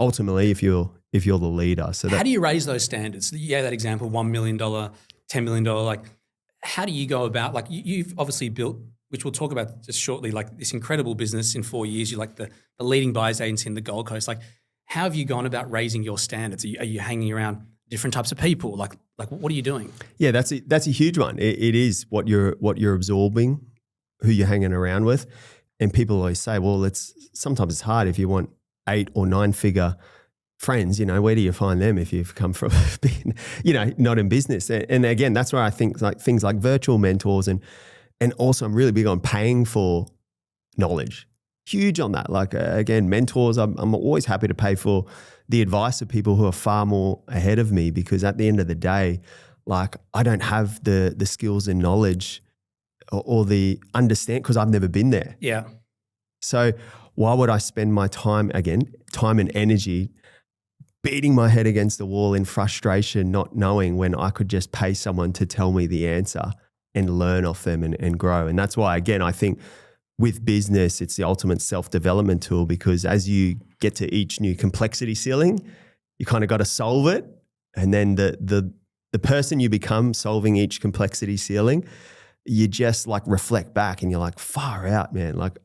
[SPEAKER 1] you're the leader. So
[SPEAKER 2] how do you raise those standards? Yeah, that example, $1 million, $10 million. Like, how do you go about? Like, you've obviously built which we'll talk about just shortly, like this incredible business in 4 years, you're like the leading buyers agency in the Gold Coast. Like, how have you gone about raising your standards? Are you hanging around different types of people? Like what are you doing?
[SPEAKER 1] Yeah, that's a huge one. It is what you're absorbing, who you're hanging around with. And people always say, well, sometimes it's hard if you want 8 or 9 figure friends, where do you find them if you've come from being, not in business? And again, that's where I think like things like virtual mentors and also I'm really big on paying for knowledge. Huge on that. Like again, mentors, I'm always happy to pay for the advice of people who are far more ahead of me, because at the end of the day, like I don't have the skills and knowledge or the understand, because I've never been there.
[SPEAKER 2] Yeah.
[SPEAKER 1] So why would I spend my time and energy beating my head against the wall in frustration, not knowing, when I could just pay someone to tell me the answer and learn off them and grow? And that's why, again, I think with business, it's the ultimate self-development tool, because as you get to each new complexity ceiling, you kind of got to solve it. And then the person you become solving each complexity ceiling, you just like reflect back and you're like, far out, man. Like,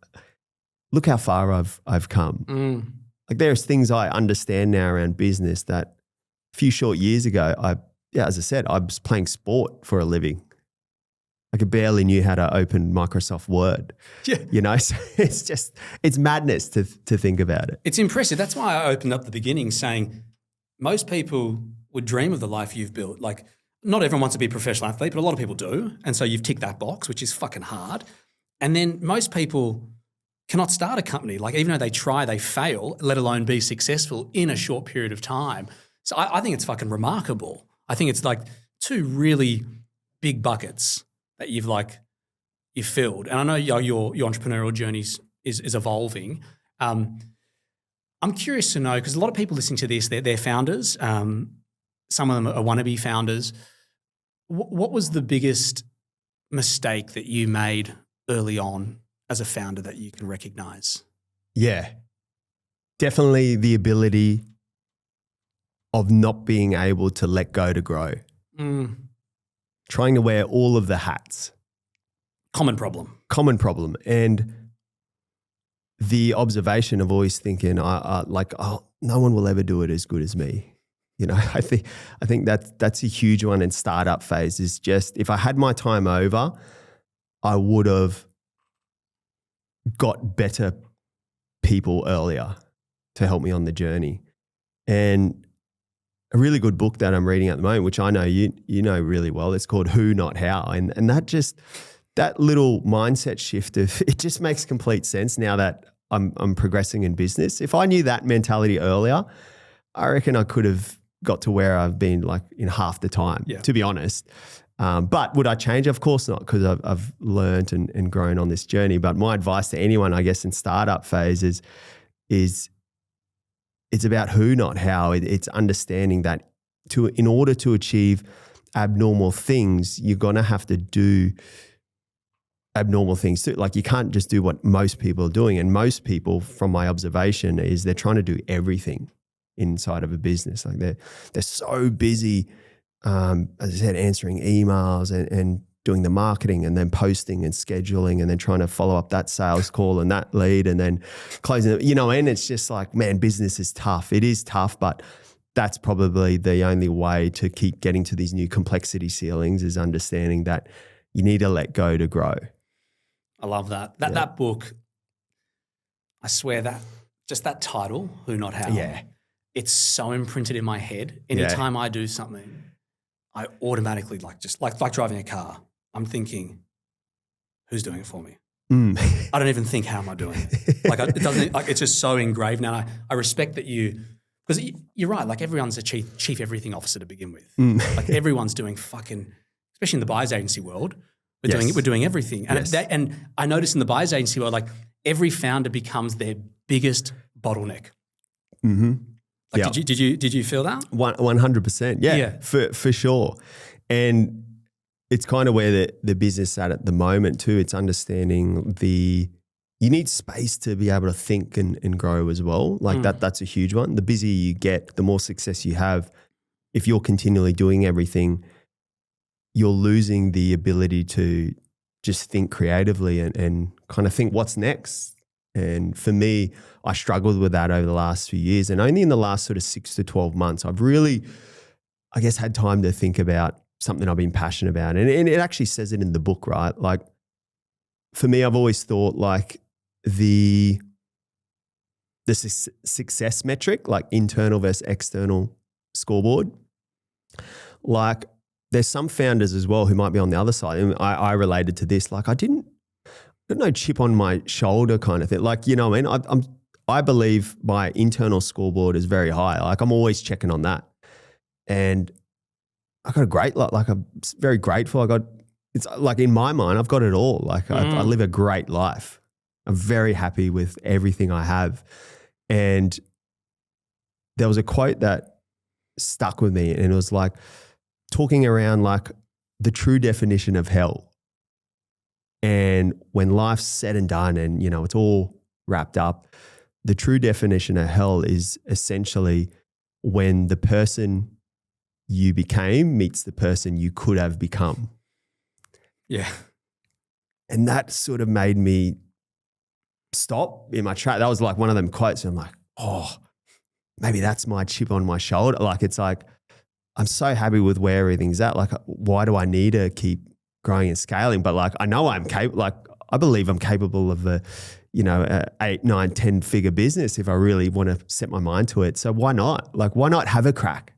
[SPEAKER 1] look how far I've come. Like there's things I understand now around business that a few short years ago, as I said, I was playing sport for a living. Like I barely knew how to open Microsoft Word. Yeah. So it's madness to think about it.
[SPEAKER 2] It's impressive. That's why I opened up the beginning saying most people would dream of the life you've built. Like not everyone wants to be a professional athlete, but a lot of people do. And so you've ticked that box, which is fucking hard. And then most people cannot start a company. Like even though they try, they fail, let alone be successful in a short period of time. So I think it's fucking remarkable. I think it's like 2 really big buckets that you've filled. And I know your entrepreneurial journey is evolving. I'm curious to know, because a lot of people listening to this, they're founders. Some of them are wannabe founders. What was the biggest mistake that you made early on as a founder that you can recognize?
[SPEAKER 1] Yeah, definitely the ability of not being able to let go to grow. Trying to wear all of the hats.
[SPEAKER 2] Common problem.
[SPEAKER 1] And the observation of always thinking, no one will ever do it as good as me. I think that's a huge one in startup phase, is just, if I had my time over, I would have got better people earlier to help me on the journey. And a really good book that I'm reading at the moment, which I know you know really well, it's called Who Not How. And that little mindset shift it just makes complete sense now that I'm progressing in business. If I knew that mentality earlier, I reckon I could have got to where I've been like in half the time, to be honest. But would I change? Of course not, because I've learned and grown on this journey. But my advice to anyone, I guess, in startup phase is it's about who, not how. It's understanding that in order to achieve abnormal things, you're going to have to do abnormal things too. Like you can't just do what most people are doing. And most people, from my observation, is they're trying to do everything inside of a business. Like they're so busy, as I said, answering emails and doing the marketing and then posting and scheduling and then trying to follow up that sales call and that lead and then closing it, and it's just like, man, business is tough. It is tough, but that's probably the only way to keep getting to these new complexity ceilings, is understanding that you need to let go to grow.
[SPEAKER 2] I love that. That book, I swear that just that title, Who Not How.
[SPEAKER 1] Yeah.
[SPEAKER 2] It's so imprinted in my head. Anytime I do something, I automatically like driving a car, I'm thinking, who's doing it for me? I don't even think, how am I doing it? It doesn't, it's just so engraved. Now I respect that because you're right, like everyone's a chief everything officer to begin with. Like everyone's doing fucking, especially in the buyer's agency world, we're doing everything. And and I notice in the buyer's agency world, like every founder becomes their biggest bottleneck. Did you feel that?
[SPEAKER 1] 100%. Yeah. For sure. And it's kind of where the business is at the moment too. It's understanding you need space to be able to think and grow as well. Like that's a huge one. The busier you get, the more success you have. If you're continually doing everything, you're losing the ability to just think creatively and kind of think what's next. And for me, I struggled with that over the last few years. And only in the last sort of 6 to 12 months, I've really, I guess, had time to think about something I've been passionate about. And it actually says it in the book, right? Like for me, I've always thought like the success metric, like internal versus external scoreboard, like there's some founders as well who might be on the other side. And I related to this. Like I got no chip on my shoulder kind of thing. Like, you know what I mean? I believe my internal scoreboard is very high. Like I'm always checking on that. And I got a great lot. Like I'm very grateful. It's like in my mind, I've got it all. Like I live a great life. I'm very happy with everything I have. And there was a quote that stuck with me, and it was like talking around like the true definition of hell. And when life's said and done and, you know, it's all wrapped up, the true definition of hell is essentially when the person you became meets the person you could have become.
[SPEAKER 2] Yeah.
[SPEAKER 1] And that sort of made me stop in my track. That was like one of them quotes. And I'm like, oh, maybe that's my chip on my shoulder. Like, it's like, I'm so happy with where everything's at. Like, why do I need to keep growing and scaling? But like, I know I'm capable, like, I believe I'm capable of a 8, 9, 10 figure business if I really want to set my mind to it. So why not? Like, why not have a crack?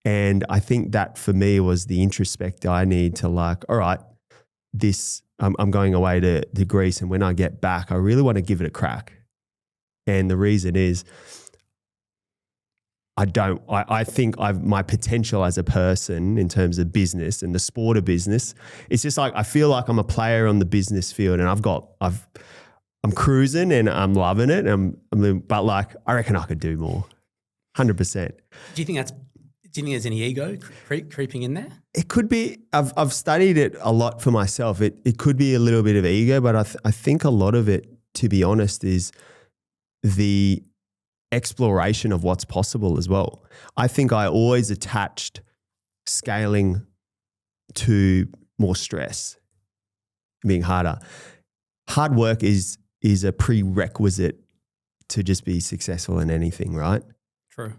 [SPEAKER 1] And I think that for me was the introspect I need to like, all right, I'm going away to Greece, and when I get back, I really want to give it a crack. And the reason is I think my potential as a person in terms of business and the sport of business, it's just like, I feel like I'm a player on the business field, and I'm cruising and I'm loving it. But like, I reckon I could do more, 100%.
[SPEAKER 2] Do you think there's any ego creeping in there?
[SPEAKER 1] It could be. I've studied it a lot for myself. It could be a little bit of ego, but I think a lot of it, to be honest, is the exploration of what's possible as well. I think I always attached scaling to more stress, being harder. Hard work is a prerequisite to just be successful in anything, right?
[SPEAKER 2] True.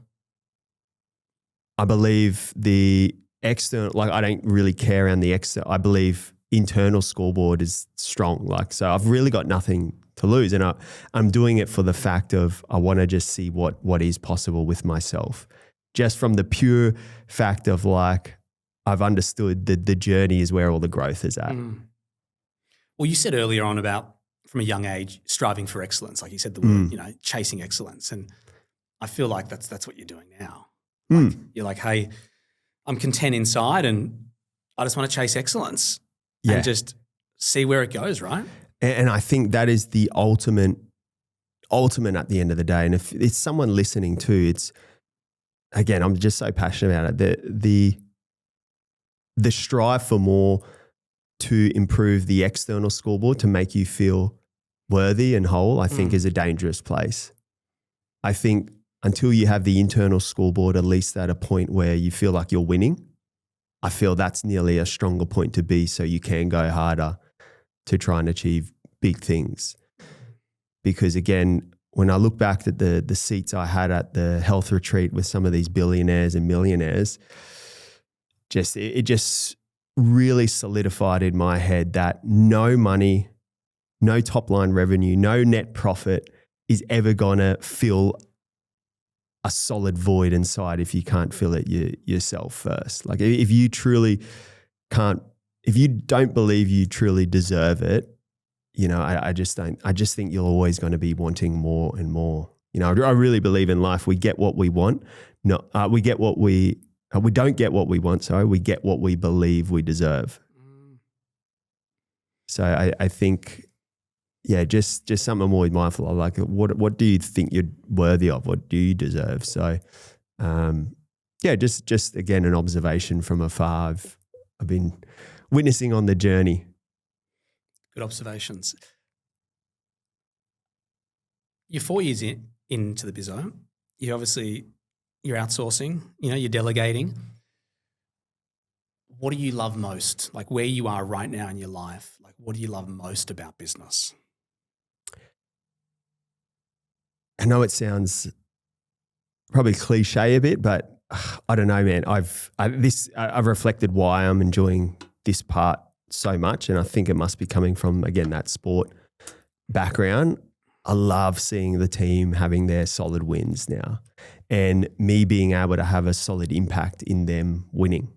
[SPEAKER 1] I believe the external, like, I don't really care around the external. I believe internal scoreboard is strong. Like, so I've really got nothing to lose. And I'm doing it for the fact of, I want to just see what is possible with myself. Just from the pure fact of like, I've understood that the journey is where all the growth is at.
[SPEAKER 2] Well, you said earlier on about, from a young age, striving for excellence. Like you said the word, chasing excellence. And I feel like that's what you're doing now. Like, you're like, hey, I'm content inside and I just want to chase excellence and just see where it goes, right?
[SPEAKER 1] And I think that is the ultimate at the end of the day. And if it's someone listening too, it's, again, I'm just so passionate about it. The strive for more to improve the external scoreboard to make you feel worthy and whole, I think is a dangerous place. I think until you have the internal scoreboard at least at a point where you feel like you're winning, I feel that's nearly a stronger point to be, so you can go harder to try and achieve big things. Because again, when I look back at the seats I had at the health retreat with some of these billionaires and millionaires, it just really solidified in my head that no money, no top line revenue, no net profit is ever going to fill a solid void inside if you can't fill it yourself first. Like, if you truly can't, if you don't believe you truly deserve it, I just think you're always going to be wanting more and more. I really believe in life, we get what we want. No, we don't get what we want. Sorry, we get what we believe we deserve. So I think, just something I'm always mindful of. Like, what do you think you're worthy of? What do you deserve? So, just again, an observation from afar. I've been witnessing on the journey.
[SPEAKER 2] Good observations. You're 4 years into the bizzo. You're outsourcing, you're delegating. What do you love most? Like, where you are right now in your life, like what do you love most about business?
[SPEAKER 1] I know it sounds probably cliche a bit, but I don't know, man. I've reflected why I'm enjoying this part so much, and I think it must be coming from, again, that sport background. I love seeing the team having their solid wins now, and me being able to have a solid impact in them winning.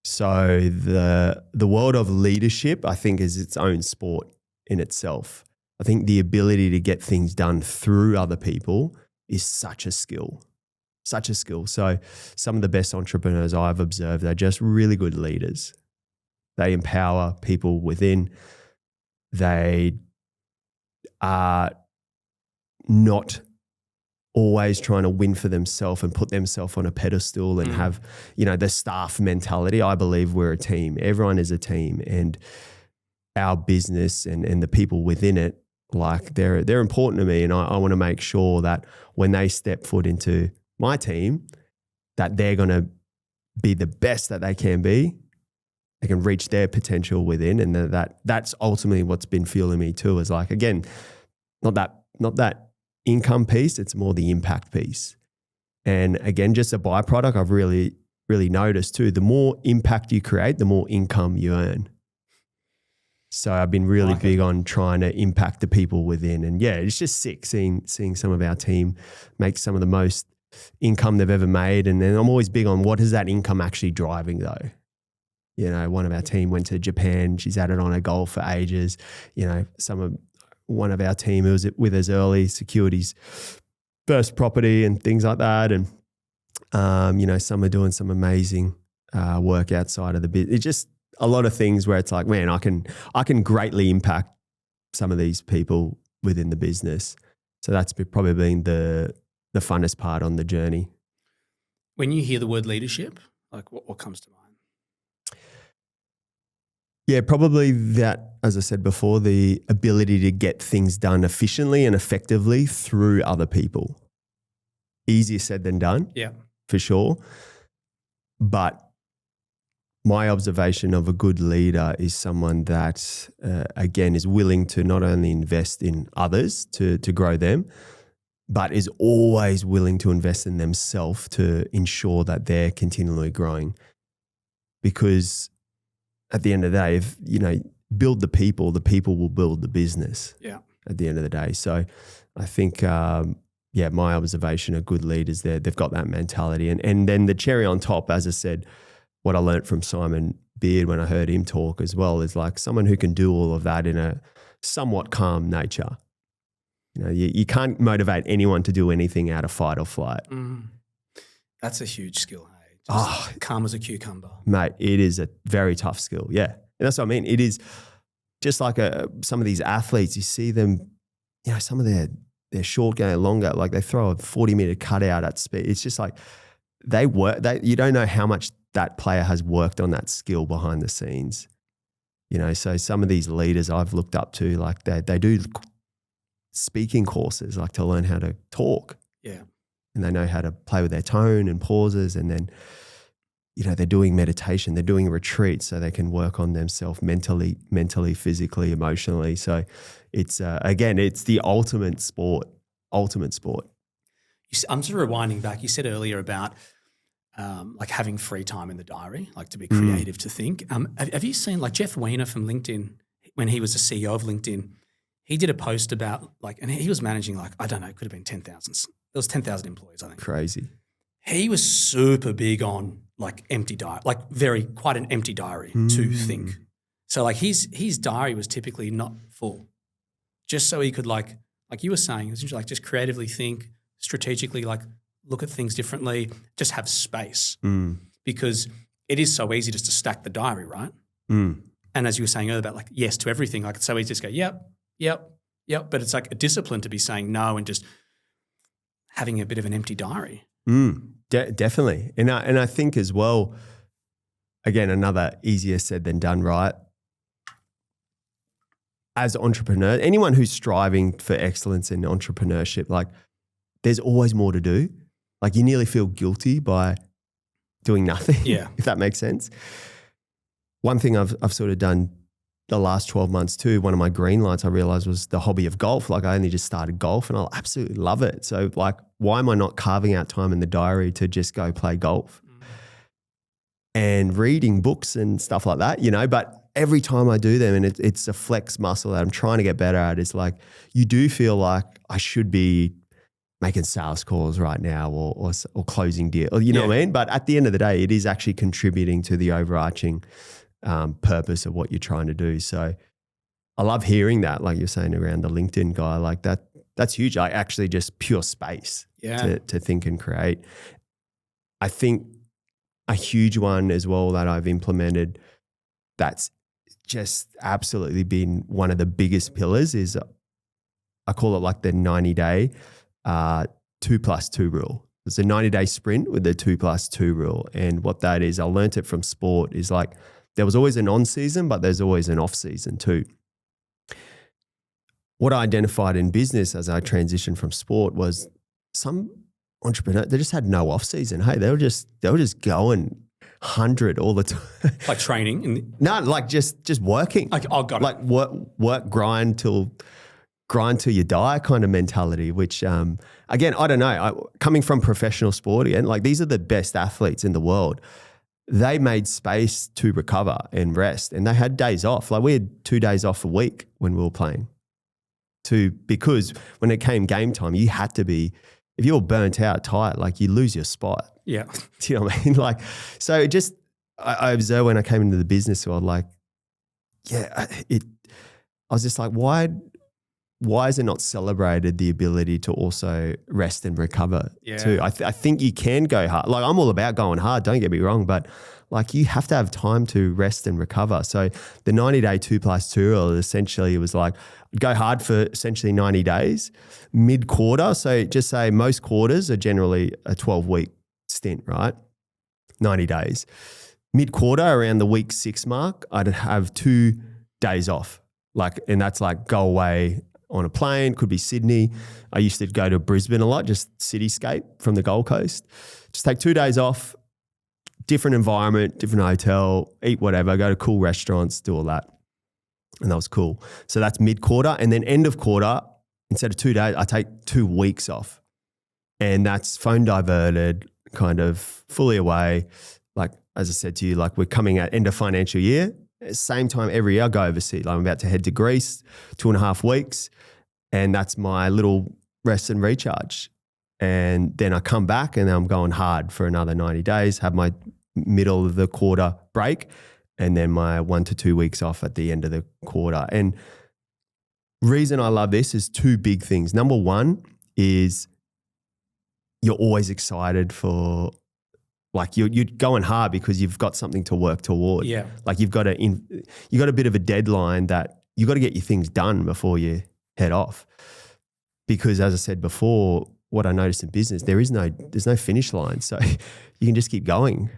[SPEAKER 1] So the world of leadership, I think, is its own sport in itself. I think the ability to get things done through other people is such a skill. So some of the best entrepreneurs I've observed are just really good leaders. They empower people within. They are not always trying to win for themselves and put themselves on a pedestal and have, the staff mentality. I believe we're a team. Everyone is a team, and our business and the people within it, like they're important to me. And I want to make sure that when they step foot into my team, that they're going to be the best that they can be. They can reach their potential within, and that's ultimately what's been fueling me too. Is like, again, not that income piece, it's more the impact piece. And again, just a byproduct I've really, really noticed too, the more impact you create, the more income you earn. So I've been really big on trying to impact the people within. And yeah, it's just sick seeing some of our team make some of the most income they've ever made. And then I'm always big on what is that income actually driving though? One of our team went to Japan. She's had it on her goal for ages. One of our team who was with us early secured his first property and things like that. And, some are doing some amazing work outside of the business. It's just a lot of things where it's like, man, I can greatly impact some of these people within the business. So that's probably been the funnest part on the journey.
[SPEAKER 2] When you hear the word leadership, like what comes to mind?
[SPEAKER 1] Yeah, probably that, as I said before, the ability to get things done efficiently and effectively through other people. Easier said than done,
[SPEAKER 2] yeah,
[SPEAKER 1] for sure. But my observation of a good leader is someone that, again, is willing to not only invest in others to grow them, but is always willing to invest in themselves to ensure that they're continually growing. Because at the end of the day, if build the people will build the business.
[SPEAKER 2] Yeah.
[SPEAKER 1] At the end of the day, so I think, my observation of good leaders, they've got that mentality, and then the cherry on top, as I said, what I learned from Simon Beard when I heard him talk as well is like someone who can do all of that in a somewhat calm nature. You can't motivate anyone to do anything out of fight or flight.
[SPEAKER 2] That's a huge skill. Just calm as a cucumber.
[SPEAKER 1] Mate, it is a very tough skill. Yeah. And that's what I mean. It is just like some of these athletes, you see them, some of their short game, longer, like they throw a 40-meter cutout at speed. It's just like you don't know how much that player has worked on that skill behind the scenes. So some of these leaders I've looked up to, like they do speaking courses, like to learn how to talk.
[SPEAKER 2] Yeah.
[SPEAKER 1] And they know how to play with their tone and pauses. And then, they're doing meditation, they're doing retreats so they can work on themselves mentally, physically, emotionally. So it's, again, it's the ultimate sport. I'm
[SPEAKER 2] just rewinding back. You said earlier about like having free time in the diary, like to be creative, to think. Have you seen like Jeff Weiner from LinkedIn, when he was the CEO of LinkedIn, he did a post about and he was managing I don't know, it could have been 10,000. There was 10,000 employees, I think.
[SPEAKER 1] Crazy.
[SPEAKER 2] He was super big on empty diary, quite an empty diary to think. So his diary was typically not full, just so he could like you were saying, essentially just creatively think, strategically look at things differently, just have space. Because it is so easy just to stack the diary, right? And as you were saying earlier about yes to everything, it's so easy to just go, yep. But it's like a discipline to be saying no and just having a bit of an empty diary.
[SPEAKER 1] Definitely. And I think as well, again, another easier said than done, right? As entrepreneurs, anyone who's striving for excellence in entrepreneurship, there's always more to do. You nearly feel guilty by doing nothing,
[SPEAKER 2] yeah.
[SPEAKER 1] if that makes sense. One thing I've sort of done the last 12 months too, one of my green lights I realized was the hobby of golf. Like I only just started golf and I absolutely love it. So like, why am I not carving out time in the diary to just go play golf and reading books and stuff like that, you know? But every time I do them, and it's a flex muscle that I'm trying to get better at, is like, you do feel like I should be making sales calls right now or closing deal, or, you know what I mean? But at the end of the day, it is actually contributing to the overarching purpose of what you're trying to do. So I love hearing that, like you're saying around the LinkedIn guy, like that's huge. Like actually just pure space to think and create. I think a huge one as well that I've implemented that's just absolutely been one of the biggest pillars is I call it like the 90-day 2+2 rule. It's a 90-day sprint with the 2+2 rule. And what that is, I learned it from sport, is like there was always an on season, but there's always an off season too. What I identified in business as I transitioned from sport was some entrepreneur, they just had no off season. Hey, they were just going 100 all the time.
[SPEAKER 2] Like training?
[SPEAKER 1] No, like just working.
[SPEAKER 2] Okay, oh, got it.
[SPEAKER 1] Like work, grind till you die kind of mentality, which again, I don't know. Coming from professional sport again, like these are the best athletes in the world. They made space to recover and rest, and they had days off. Like we had 2 days off a week when we were playing because when it came game time, you had to be, if you were burnt out, tired, like you lose your spot.
[SPEAKER 2] Yeah.
[SPEAKER 1] Do you know what I mean? Like, so it just, I observed when I came into the business world, like, I was just like, why is it not celebrated the ability to also rest and recover too? I think you can go hard. Like I'm all about going hard, don't get me wrong, but like you have to have time to rest and recover. So the 90-day 2+2 rule essentially was like, go hard for essentially 90 days, mid-quarter. So just say most quarters are generally a 12-week stint, right? 90 days. Mid-quarter, around the week 6 mark, I'd have 2 days off. Like, and that's like go away on a plane, could be Sydney. I used to go to Brisbane a lot, just cityscape from the Gold Coast. Just take 2 days off, different environment, different hotel, eat whatever, go to cool restaurants, do all that. And that was cool. So that's mid-quarter. And then end of quarter, instead of 2 days, I take 2 weeks off. And that's phone diverted, kind of fully away. Like, as I said to you, like we're coming at end of financial year. Same time every year I go overseas. Like I'm about to head to Greece, 2.5 weeks. And that's my little rest and recharge. And then I come back and then I'm going hard for another 90 days, have my middle of the quarter break, and then my 1 to 2 weeks off at the end of the quarter. And reason I love this is 2 big things. Number one is you're always excited for, like you're going hard because you've got something to work toward.
[SPEAKER 2] Yeah.
[SPEAKER 1] Like you've got a bit of a deadline that you got to get your things done before you head off. Because as I said before, what I noticed in business, there's no finish line. So you can just keep going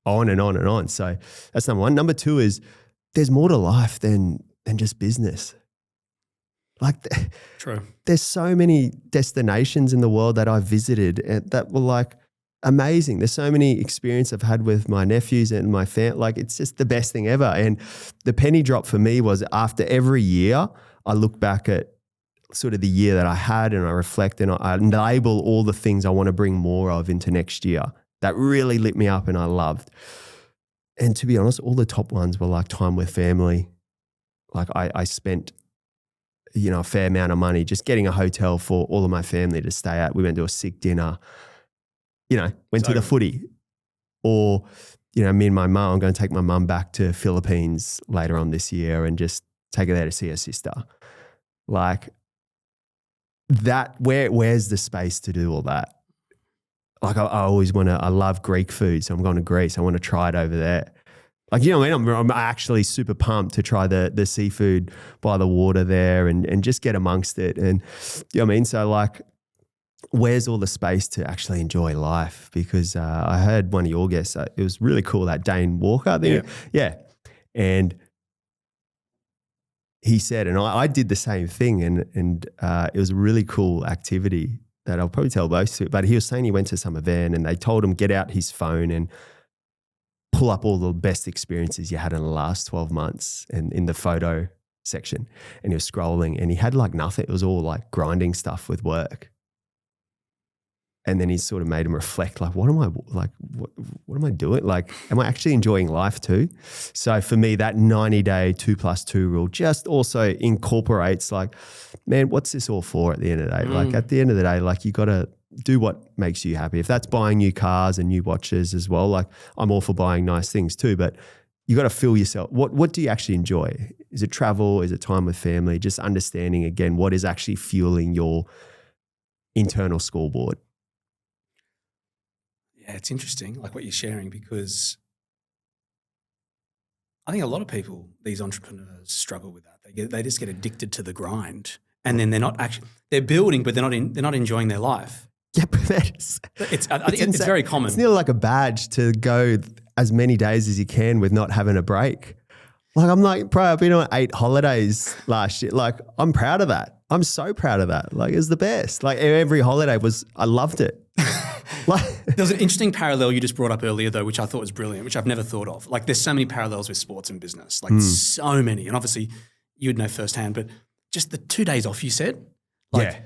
[SPEAKER 1] on and on and on. So that's number one. Number two is there's more to life than just business. Like
[SPEAKER 2] True.
[SPEAKER 1] There's so many destinations in the world that I've visited that were like amazing. There's so many experiences I've had with my nephews and my family. Like it's just the best thing ever. And the penny drop for me was after every year, I look back at sort of the year that I had and I reflect and I label all the things I want to bring more of into next year that really lit me up and I loved. And to be honest, all the top ones were like time with family. Like I spent, a fair amount of money just getting a hotel for all of my family to stay at. We went to a sick dinner, went to the footy. Or, me and my mum, I'm going to take my mum back to Philippines later on this year and just take her there to see her sister. Like that, where's the space to do all that? Like I always I love Greek food. So I'm going to Greece. I want to try it over there. Like, you know what I mean? I'm actually super pumped to try the seafood by the water there and just get amongst it. And you know what I mean? So like, where's all the space to actually enjoy life? Because I heard one of your guests, it was really cool, that Dane Walker thing. Yeah. And he said, and I did the same thing and it was a really cool activity that I'll probably tell both to, but he was saying he went to some event and they told him get out his phone and pull up all the best experiences you had in the last 12 months and in the photo section, and he was scrolling and he had like nothing. It was all like grinding stuff with work. And then he sort of made him reflect, like, what am I doing? Like, am I actually enjoying life too? So for me, that 90-day 2+2 rule just also incorporates like, man, what's this all for at the end of the day? Like at the end of the day, like you got to do what makes you happy. If that's buying new cars and new watches as well, like I'm all for buying nice things too, but you got to fill yourself. What do you actually enjoy? Is it travel? Is it time with family? Just understanding again, what is actually fueling your internal scoreboard.
[SPEAKER 2] Yeah, it's interesting, like what you're sharing, because I think a lot of people, these entrepreneurs, struggle with that. They just get addicted to the grind, and then they're building, but they're not enjoying their life.
[SPEAKER 1] Yeah, but I think
[SPEAKER 2] it's very common.
[SPEAKER 1] It's nearly like a badge to go as many days as you can with not having a break. Like I'm like, bro, I've been on 8 holidays last year. Like I'm proud of that. I'm so proud of that. Like it's the best. Like every holiday I loved it.
[SPEAKER 2] There's an interesting parallel you just brought up earlier though, which I thought was brilliant, which I've never thought of. Like there's so many parallels with sports and business, like so many. And obviously you'd know firsthand, but just the 2 days off you said, like,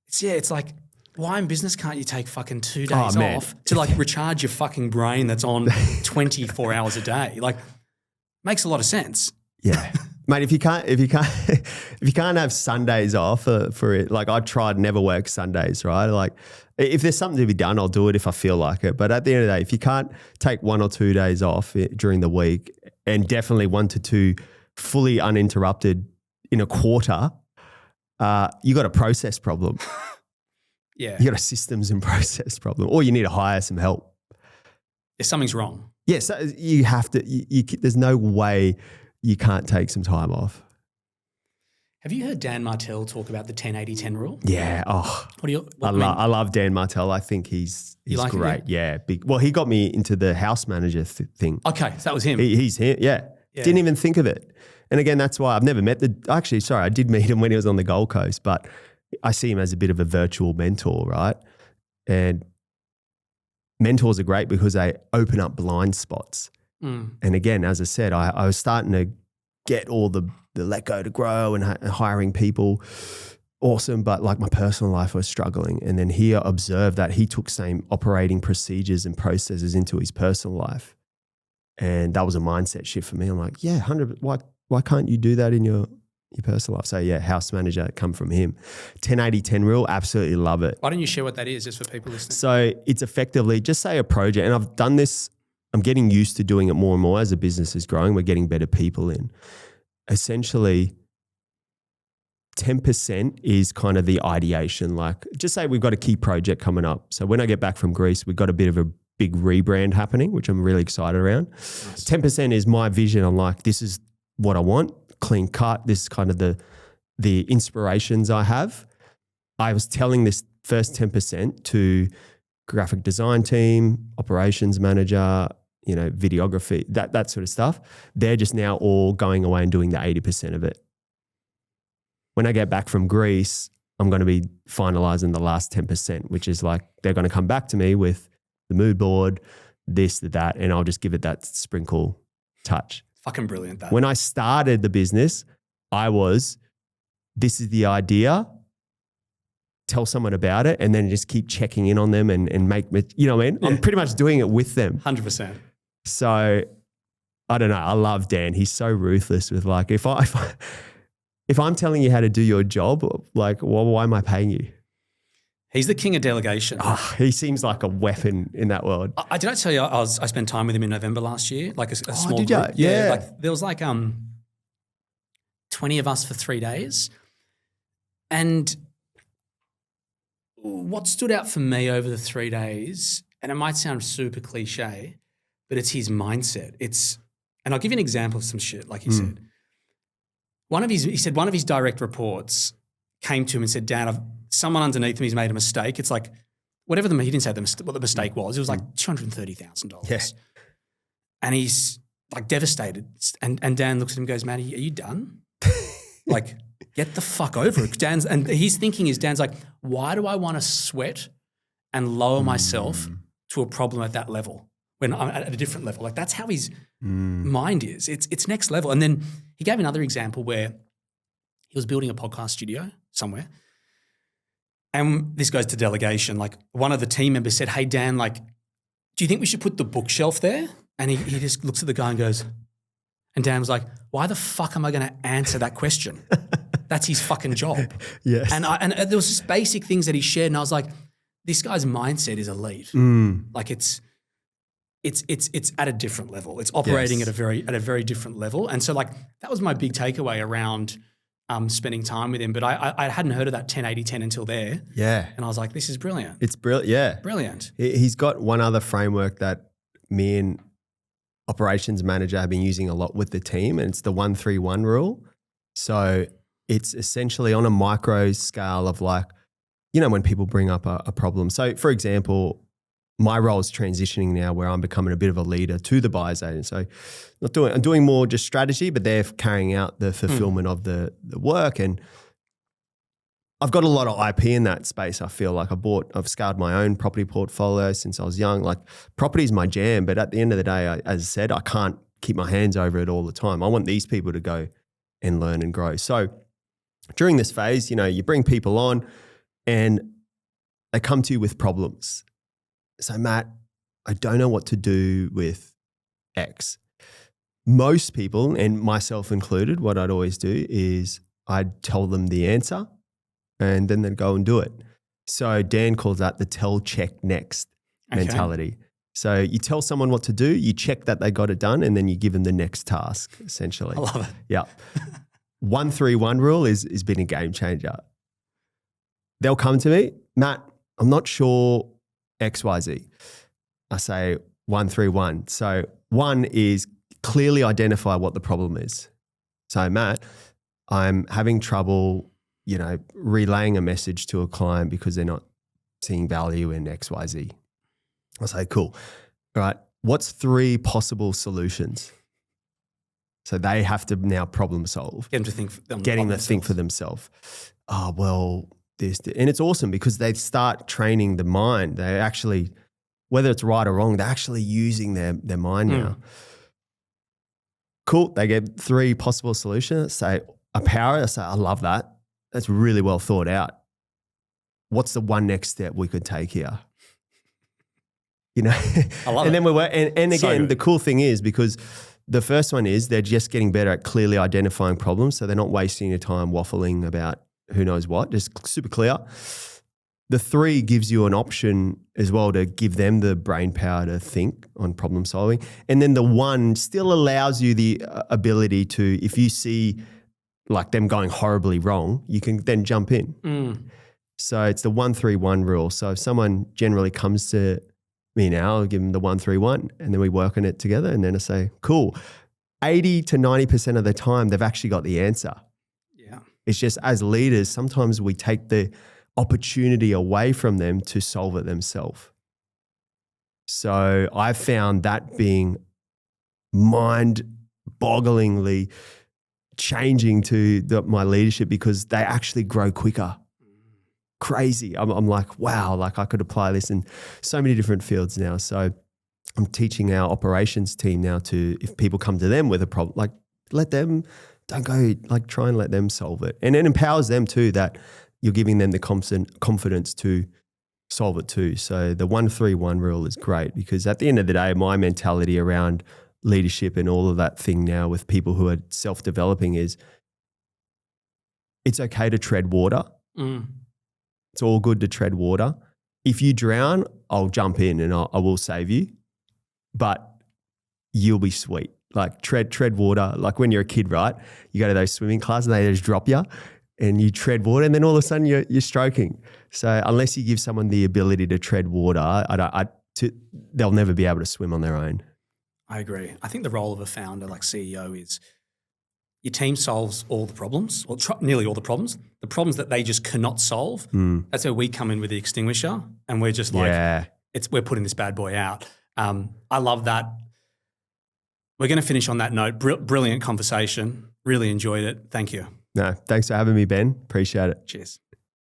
[SPEAKER 2] it's like, why in business can't you take fucking 2 days off to like recharge your fucking brain that's on 24 hours a day? Like makes a lot of sense.
[SPEAKER 1] Yeah. Mate, if you can't have Sundays off for it, like I tried never work Sundays, right? Like if there's something to be done, I'll do it if I feel like it. But at the end of the day, if you can't take 1 or 2 days off during the week, and definitely 1 to 2 fully uninterrupted in a quarter, you got a process problem.
[SPEAKER 2] Yeah.
[SPEAKER 1] You got a systems and process problem, or you need to hire some help.
[SPEAKER 2] If something's wrong.
[SPEAKER 1] Yes, you have to, there's no way you can't take some time off.
[SPEAKER 2] Have you heard Dan Martell talk about the 10-80-10 rule?
[SPEAKER 1] Yeah. Oh, I love Dan Martell. I think he's like great. Yeah. Big. Well, he got me into the house manager thing.
[SPEAKER 2] Okay. So that was him.
[SPEAKER 1] He's him. Yeah. Didn't even think of it. And again, that's why I've never met I did meet him when he was on the Gold Coast, but I see him as a bit of a virtual mentor, right? And mentors are great because they open up blind spots. And again, as I said, I was starting to get all the let go to grow and hiring people. Awesome. But like my personal life was struggling. And then he observed that he took same operating procedures and processes into his personal life. And that was a mindset shift for me. I'm like, yeah, 100. Why can't you do that in your personal life? So yeah, house manager come from him. 10-80-10 rule, absolutely love it.
[SPEAKER 2] Why don't you share what that is just for people listening?
[SPEAKER 1] So it's effectively just say a project, and I've done this, I'm getting used to doing it more and more as the business is growing. We're getting better people in. Essentially, 10% is kind of the ideation. Like just say we've got a key project coming up. So when I get back from Greece, we've got a bit of a big rebrand happening, which I'm really excited around. Nice. 10% is my vision. I'm like, this is what I want, clean cut. This is kind of the inspirations I have. I was telling this first 10% to graphic design team, operations manager, videography, that sort of stuff. They're just now all going away and doing the 80% of it. When I get back from Greece, I'm going to be finalizing the last 10%, which is like, they're going to come back to me with the mood board, this, that, and I'll just give it that sprinkle touch.
[SPEAKER 2] Fucking brilliant. That.
[SPEAKER 1] When I started the business, this is the idea, tell someone about it, and then just keep checking in on them and make, you know what I mean? Yeah. I'm pretty much doing it with them.
[SPEAKER 2] 100%.
[SPEAKER 1] So I don't know. I love Dan. He's so ruthless with like, if I'm telling you how to do your job, like, well, why am I paying you?
[SPEAKER 2] He's the king of delegation.
[SPEAKER 1] Oh, he seems like a weapon in that world.
[SPEAKER 2] Did I tell you I spent time with him in November last year, like a small
[SPEAKER 1] did
[SPEAKER 2] group.
[SPEAKER 1] You? Yeah.
[SPEAKER 2] Like there was like 20 of us for 3 days. And what stood out for me over the 3 days, and it might sound super cliche, but it's his mindset. And I'll give you an example of some shit, like he said. He said one of his direct reports came to him and said, Dan, someone underneath him has made a mistake. It's like, he didn't say what the mistake was. It was like $230,000.
[SPEAKER 1] Yeah.
[SPEAKER 2] And he's like devastated. And Dan looks at him and goes, man, are you done? Like, get the fuck over it. Dan's like, why do I want to sweat and lower myself to a problem at that level? when I'm at a different level. Like that's how his mind is. It's next level. And then he gave another example where he was building a podcast studio somewhere. And this goes to delegation. Like one of the team members said, hey, Dan, like, do you think we should put the bookshelf there? And he just looks at the guy and goes, and Dan was like, why the fuck am I going to answer that question? That's his fucking job.
[SPEAKER 1] Yes.
[SPEAKER 2] And there was just basic things that he shared. And I was like, this guy's mindset is elite. Like it's at a different level. It's operating at a very different level. And so like that was my big takeaway around spending time with him. But I hadn't heard of that 10-80-10 until there.
[SPEAKER 1] Yeah.
[SPEAKER 2] And I was like, this is brilliant.
[SPEAKER 1] It's brilliant. Yeah.
[SPEAKER 2] Brilliant.
[SPEAKER 1] He's got one other framework that me and operations manager have been using a lot with the team, and it's the 1-3-1 rule. So it's essentially on a micro scale of like, you know, when people bring up a problem. So for example, my role is transitioning now where I'm becoming a bit of a leader to the buyer's agent. So I'm doing more just strategy, but they're carrying out the fulfillment of the work. And I've got a lot of IP in that space. I feel like I've scaled my own property portfolio since I was young. Like property is my jam, but at the end of the day, as I said, I can't keep my hands over it all the time. I want these people to go and learn and grow. So during this phase, you know, you bring people on and they come to you with problems. So Matt, I don't know what to do with X. Most people, and myself included, what I'd always do is I'd tell them the answer and then they'd go and do it. So Dan calls that the tell, check, next mentality. So you tell someone what to do, you check that they got it done, and then you give them the next task, essentially.
[SPEAKER 2] I love it.
[SPEAKER 1] Yeah. 1-3-1 rule is been a game changer. They'll come to me, Matt, I'm not sure XYZ. I say 1-3-1. So 1 is clearly identify what the problem is. So Matt, I'm having trouble, you know, relaying a message to a client because they're not seeing value in XYZ. I say, cool. All right. What's 3 possible solutions? So they have to now problem solve.
[SPEAKER 2] Get them to think
[SPEAKER 1] think for themselves. Oh, well, this. And it's awesome because they start training the mind. They actually, whether it's right or wrong, they're actually using their mind now. Cool. They get 3 possible solutions. Say, I say, I love that. That's really well thought out. What's the one next step we could take here? You know,
[SPEAKER 2] I love
[SPEAKER 1] and
[SPEAKER 2] it.
[SPEAKER 1] then and again,
[SPEAKER 2] So
[SPEAKER 1] the cool thing is because the first one is they're just getting better at clearly identifying problems. So they're not wasting your time waffling about who knows what, just super clear. The 3 gives you an option as well to give them the brain power to think on problem solving. And then the 1 still allows you the ability to, if you see like them going horribly wrong, you can then jump in. So it's the 1-3-1 rule. So if someone generally comes to me now, I'll give them the 1-3-1 and then we work on it together. And then I say, cool. 80 to 90% of the time, they've actually got the answer.
[SPEAKER 2] Yeah.
[SPEAKER 1] It's just as leaders, sometimes we take the opportunity away from them to solve it themselves. So I've found that being mind-bogglingly changing to my leadership because they actually grow quicker. Crazy. I'm like, wow, like I could apply this in so many different fields now. So I'm teaching our operations team now to, if people come to them with a problem, like let them, don't go, like try and let them solve it. And it empowers them too, that you're giving them the confidence to solve it too. So the 1-3-1 rule is great because at the end of the day, my mentality around leadership and all of that thing now with people who are self-developing is it's okay to tread water. It's all good to tread water. If you drown, I'll jump in and I will save you, but you'll be sweet. Like tread water. Like when you're a kid, right? You go to those swimming classes and they just drop you and you tread water and then all of a sudden you're stroking. So unless you give someone the ability to tread water, they'll never be able to swim on their own.
[SPEAKER 2] I agree. I think the role of a founder, like CEO, is your team solves all the problems, or nearly all the problems that they just cannot solve. That's where we come in with the extinguisher and we're just like, we're putting this bad boy out. I love that. We're going to finish on that note. Brilliant conversation. Really enjoyed it. Thank you.
[SPEAKER 1] No, thanks for having me, Ben. Appreciate it.
[SPEAKER 2] Cheers.